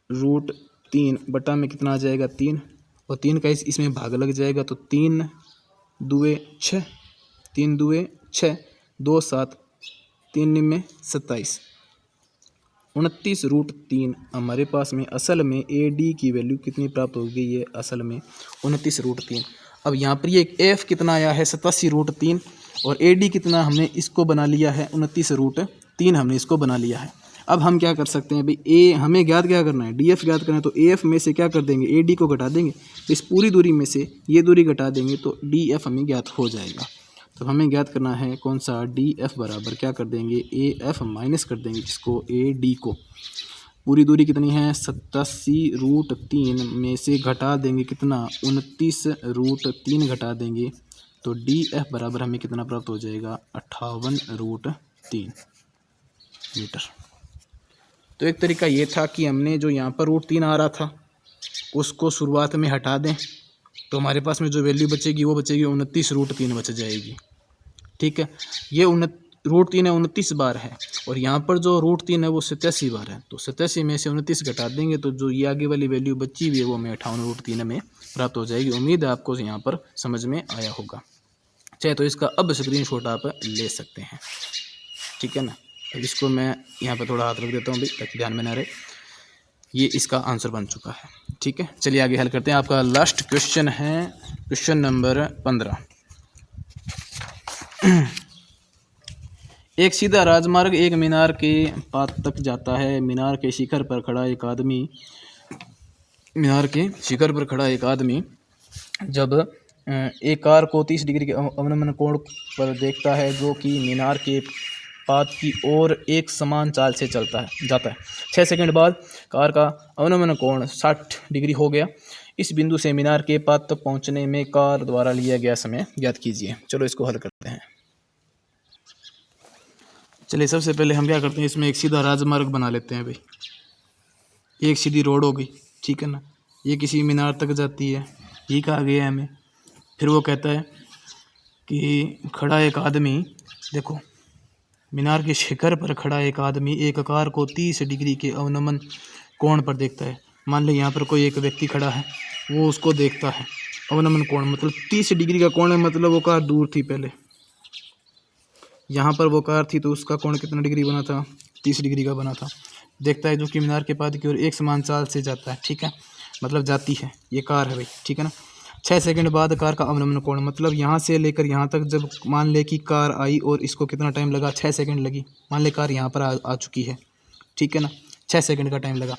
√3 बटा में कितना आ जाएगा 3, और 3 का इसमें भाग लग जाएगा तो 3 दूए 6, 3 दूए 6, 2 7, 3 में 27, 29 √3 हमारे पास में असल में AD की वैल्यू कितनी प्राप्त हो गई है, असल में 29 √3। अब यहाँ पर ये AF कितना आया है 87 √3 और AD कितना हमने इसको बना लिया है 29 √3 हमने इसको बना लिया है। अब हम क्या कर सकते हैं भाई, हमें ज्ञात क्या करना है DF ज्ञात करना है, तो AF में से क्या कर देंगे AD को घटा देंगे, तो इस पूरी दूरी में से ये दूरी घटा देंगे तो DF हमें ज्ञात हो जाएगा। तो हमें ज्ञात करना है कौन सा DF बराबर क्या कर देंगे AF माइनस कर देंगे जिसको AD को, पूरी दूरी कितनी है 87 √3 में से घटा देंगे कितना 29 √3 घटा देंगे तो DF बराबर हमें कितना प्राप्त हो जाएगा 58 √3 मीटर। तो एक तरीका ये था कि हमने जो यहाँ पर √3 आ रहा था उसको शुरुआत में हटा दें तो हमारे पास में जो वैल्यू बचेगी वो बचेगी 29 √3 बच जाएगी, ठीक है। ये √3 है 29 बार है और यहाँ पर जो √3 है वो 87 बार है, तो 87 में से 29 घटा देंगे तो जो ये आगे वाली वैल्यू बची हुई है वो हमें 58 √3 में प्राप्त हो जाएगी। उम्मीद है आपको यहाँ पर समझ में आया होगा, चाहे तो इसका अब स्क्रीनशॉट आप ले सकते हैं, ठीक है ना। अब इसको मैं यहाँ पर थोड़ा हाथ रख देता हूँ भाई ताकि ध्यान में ना रहे, ये इसका आंसर बन चुका है, ठीक है। चलिए आगे हल करते हैं। आपका लास्ट क्वेश्चन है क्वेश्चन नंबर 15। एक सीधा राजमार्ग एक मीनार के पास तक जाता है। मीनार के शिखर पर खड़ा एक आदमी जब एक कार को 30 डिग्री के अवनमन कोण पर देखता है जो कि मीनार के पात की ओर एक समान चाल से जाता है। 6 सेकंड बाद कार का अवनमन कोण 60 डिग्री हो गया। इस बिंदु से मीनार के पात तक पहुंचने में कार द्वारा लिया गया समय ज्ञात कीजिए। चलो इसको हल करते हैं। चलिए सबसे पहले हम क्या करते हैं, इसमें एक सीधा राजमार्ग बना लेते हैं भाई। एक सीधी रोड हो गई, ठीक है ना। ये किसी मीनार तक जाती है, ये कहा गया है हमें। फिर वो कहता है कि खड़ा एक आदमी, देखो मीनार के शिखर पर खड़ा एक आदमी एक कार को 30 डिग्री के अवनमन कोण पर देखता है। मान लो यहाँ पर कोई एक व्यक्ति खड़ा है, वो उसको देखता है। अवनमन कोण मतलब 30 डिग्री का कोण है, मतलब वो कार दूर थी पहले। यहाँ पर वो कार थी तो उसका कोण कितना डिग्री बना था, 30 डिग्री का बना था। देखता है जो कि मीनार के पाद की ओर एक समान चाल से जाता है, ठीक है, मतलब जाती है, ये कार है भाई, ठीक है ना। 6 सेकंड बाद कार का अवनमन कोण, मतलब यहाँ से लेकर यहाँ तक जब मान ले कि कार आई और इसको कितना टाइम लगा, 6 सेकंड लगी। मान ले कार यहाँ पर आ चुकी है, ठीक है ना, 6 सेकंड का टाइम लगा,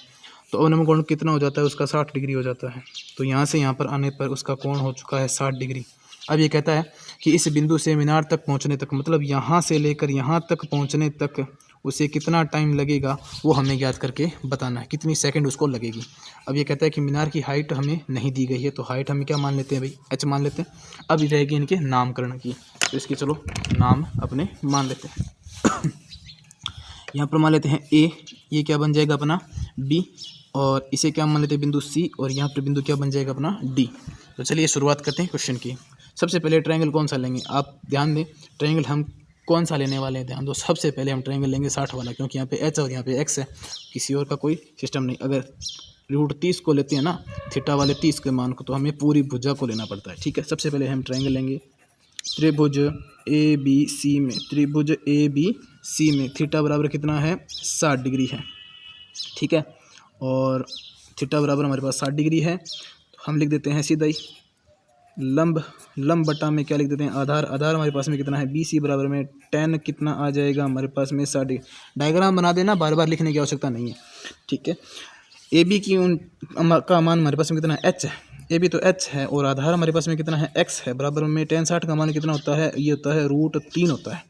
तो अवनमन कोण कितना हो जाता है उसका, 60 डिग्री हो जाता है। तो यहाँ से यहाँ पर आने पर उसका कोण हो चुका है 60 डिग्री। अब ये कहता है कि इस बिंदु से मीनार तक पहुँचने तक, मतलब यहाँ से लेकर यहाँ तक पहुँचने तक उसे कितना टाइम लगेगा, वो हमें याद करके बताना है, कितनी सेकंड उसको लगेगी। अब ये कहता है कि मीनार की हाइट हमें नहीं दी गई है, तो हाइट हम क्या मान लेते हैं भाई, h मान लेते हैं। अब रहेगी इनके नामकरण की, तो इसके चलो नाम अपने मान लेते हैं। यहाँ पर मान लेते हैं a, ये क्या बन जाएगा अपना b, और इसे क्या मान लेते हैं बिंदु c, और यहाँ पर बिंदु क्या बन जाएगा अपना d। तो चलिए शुरुआत करते हैं क्वेश्चन की। सबसे पहले ट्रायंगल कौन सा लेंगे, आप ध्यान दें, ट्रायंगल हम कौन सा लेने वाले हैं, ध्यान दो। सबसे पहले हम ट्रायंगल लेंगे 60 वाला, क्योंकि यहाँ पे h और यहाँ पे x है, किसी और का कोई सिस्टम नहीं। अगर √30 को लेते हैं ना, थीटा वाले 30 के मान को, तो हमें पूरी भुजा को लेना पड़ता है, ठीक है। सबसे पहले हम ट्रायंगल लेंगे त्रिभुज ABC में, त्रिभुज ABC में थीटा बराबर कितना है, 60 डिग्री है, ठीक है। और थीटा बराबर हमारे पास 60 डिग्री है, तो हम लिख देते हैं सीधा ही लंब बटा में क्या लिख देते हैं, आधार हमारे पास में कितना है, BC बराबर में tan कितना आ जाएगा हमारे पास में 60। डायग्राम बना देना, बार बार लिखने की आवश्यकता नहीं है, ठीक है। AB की का मान हमारे पास में कितना है, h है, AB तो h है, और आधार हमारे पास में कितना है, x है, बराबर में tan 60 का मान कितना होता है, ये होता है √3 होता है।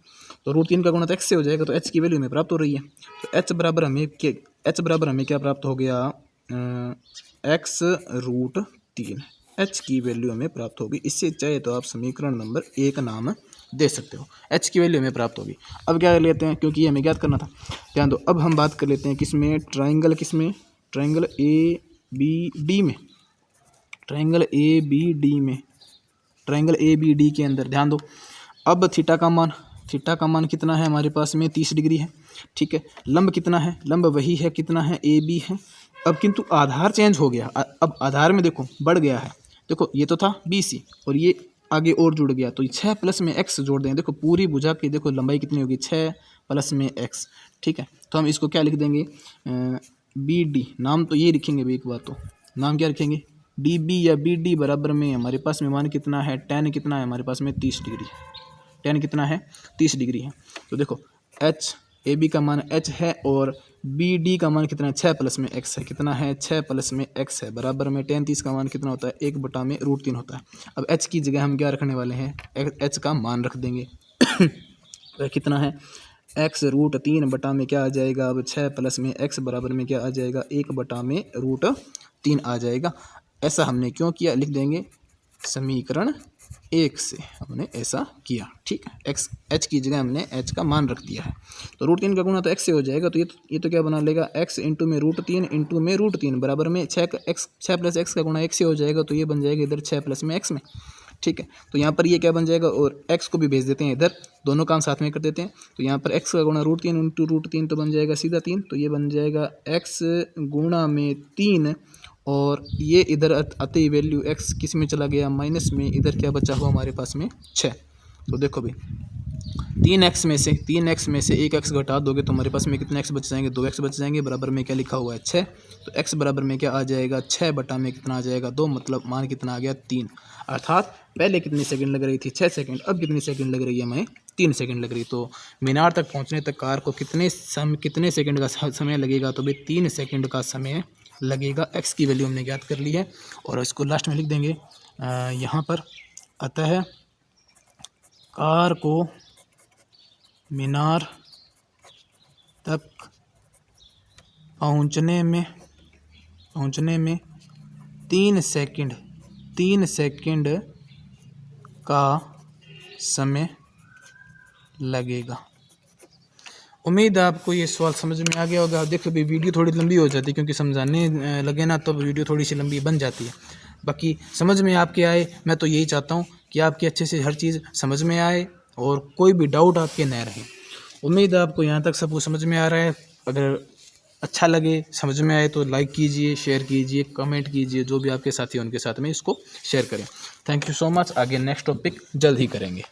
तो √3 का गुणा तो x से हो जाएगा, तो h की वैल्यू हमें प्राप्त हो रही है। तो h बराबर हमें क्या प्राप्त हो गया, x √3, h की वैल्यू हमें प्राप्त होगी। इससे चाहे तो आप समीकरण नंबर 1 नाम दे सकते हो, h की वैल्यू हमें प्राप्त होगी। अब क्या कर लेते हैं, क्योंकि ये हमें ज्ञात करना था, ध्यान दो। अब हम बात कर लेते हैं किसमें, ट्रायंगल किसमें, ट्रायंगल ABD में, ट्रायंगल ABD के अंदर ध्यान दो। अब थीटा का मान कितना है हमारे पास में, 30 डिग्री है, ठीक है। लंब कितना है, लंब वही है, कितना है, AB है। अब किंतु आधार चेंज हो गया, अब आधार में देखो बढ़ गया है, देखो ये तो था BC और ये आगे और जुड़ गया, तो 6 प्लस में x जोड़ देंगे। देखो पूरी भुजा की देखो लंबाई कितनी होगी, 6 प्लस में x, ठीक है। तो हम इसको क्या लिख देंगे, BD, नाम तो ये लिखेंगे भाई, एक बात तो नाम क्या रखेंगे, DB या BD बराबर में हमारे पास में मान कितना है, tan कितना है हमारे पास में, 30 डिग्री, tan कितना है, 30 डिग्री है। तो देखो AB का मान h है और BD का मान कितना है, 6 प्लस में x है, कितना है, 6 प्लस में x है, बराबर में tan 30 का मान कितना होता है, 1 बटा में √3 होता है। अब h की जगह हम क्या रखने वाले हैं, h का मान रख देंगे। वह कितना है, x √3 बटा में क्या आ जाएगा, अब 6 प्लस में x बराबर में क्या आ जाएगा, 1 बटा में √3 आ जाएगा। ऐसा हमने क्यों किया, लिख देंगे समीकरण 1 से हमने ऐसा किया, ठीक है। h की जगह हमने h का मान रख दिया है। तो √3 का गुणा तो x से हो जाएगा, तो ये तो क्या बना लेगा, x इंटू में √3 बराबर में 6 प्लस x का गुणा 1 से हो जाएगा, तो ये बन जाएगा इधर 6 प्लस में x में, ठीक है। तो यहाँ पर ये क्या बन जाएगा, और x को भी भेज देते हैं इधर, दोनों काम साथ में कर देते हैं। तो यहाँ पर x का गुणा √3 इंटू √3 तो बन जाएगा सीधा 3, तो ये बन जाएगा x गुणा में 3, और ये इधर आते ही वैल्यू x किस में चला गया, माइनस में, इधर क्या बचा हुआ हमारे पास में 6। तो देखो भाई 3x में से 1 x घटा दोगे तो हमारे पास में कितने x बच जाएंगे, 2 x बच जाएंगे, बराबर में क्या लिखा हुआ है 6। तो x बराबर में क्या आ जाएगा, 6 बटा में कितना आ जाएगा, 2, मतलब मान कितना आ गया 3। अर्थात पहले कितनी सेकंड लग रही थी, 6 सेकंड, अब कितनी सेकंड लग रही है हमें, 3 सेकंड लग रही। तो मीनार तक पहुँचने तक कार को कितने सेकंड का समय लगेगा, तो भाई 3 सेकंड का समय लगेगा। x की वैल्यू हमने ज्ञात कर ली है, और इसको लास्ट में लिख देंगे यहाँ पर। अतः कार को मीनार तक पहुँचने में 3 सेकंड का समय लगेगा। उम्मीद है आपको ये सवाल समझ में आ गया होगा। देखो भी वीडियो थोड़ी लंबी हो जाती है क्योंकि समझाने लगे ना तो वीडियो थोड़ी सी लंबी बन जाती है। बाकी समझ में आपके आए, मैं तो यही चाहता हूँ कि आपके अच्छे से हर चीज़ समझ में आए और कोई भी डाउट आपके न रहे। उम्मीद है आपको यहाँ तक सब कुछ समझ में आ रहा है। अगर अच्छा लगे, समझ में आए तो लाइक कीजिए, शेयर कीजिए, कमेंट कीजिए, जो भी आपके साथी हैं उनके साथ में इसको शेयर करें। Thank you so much. आगे नेक्स्ट टॉपिक जल्द ही करेंगे।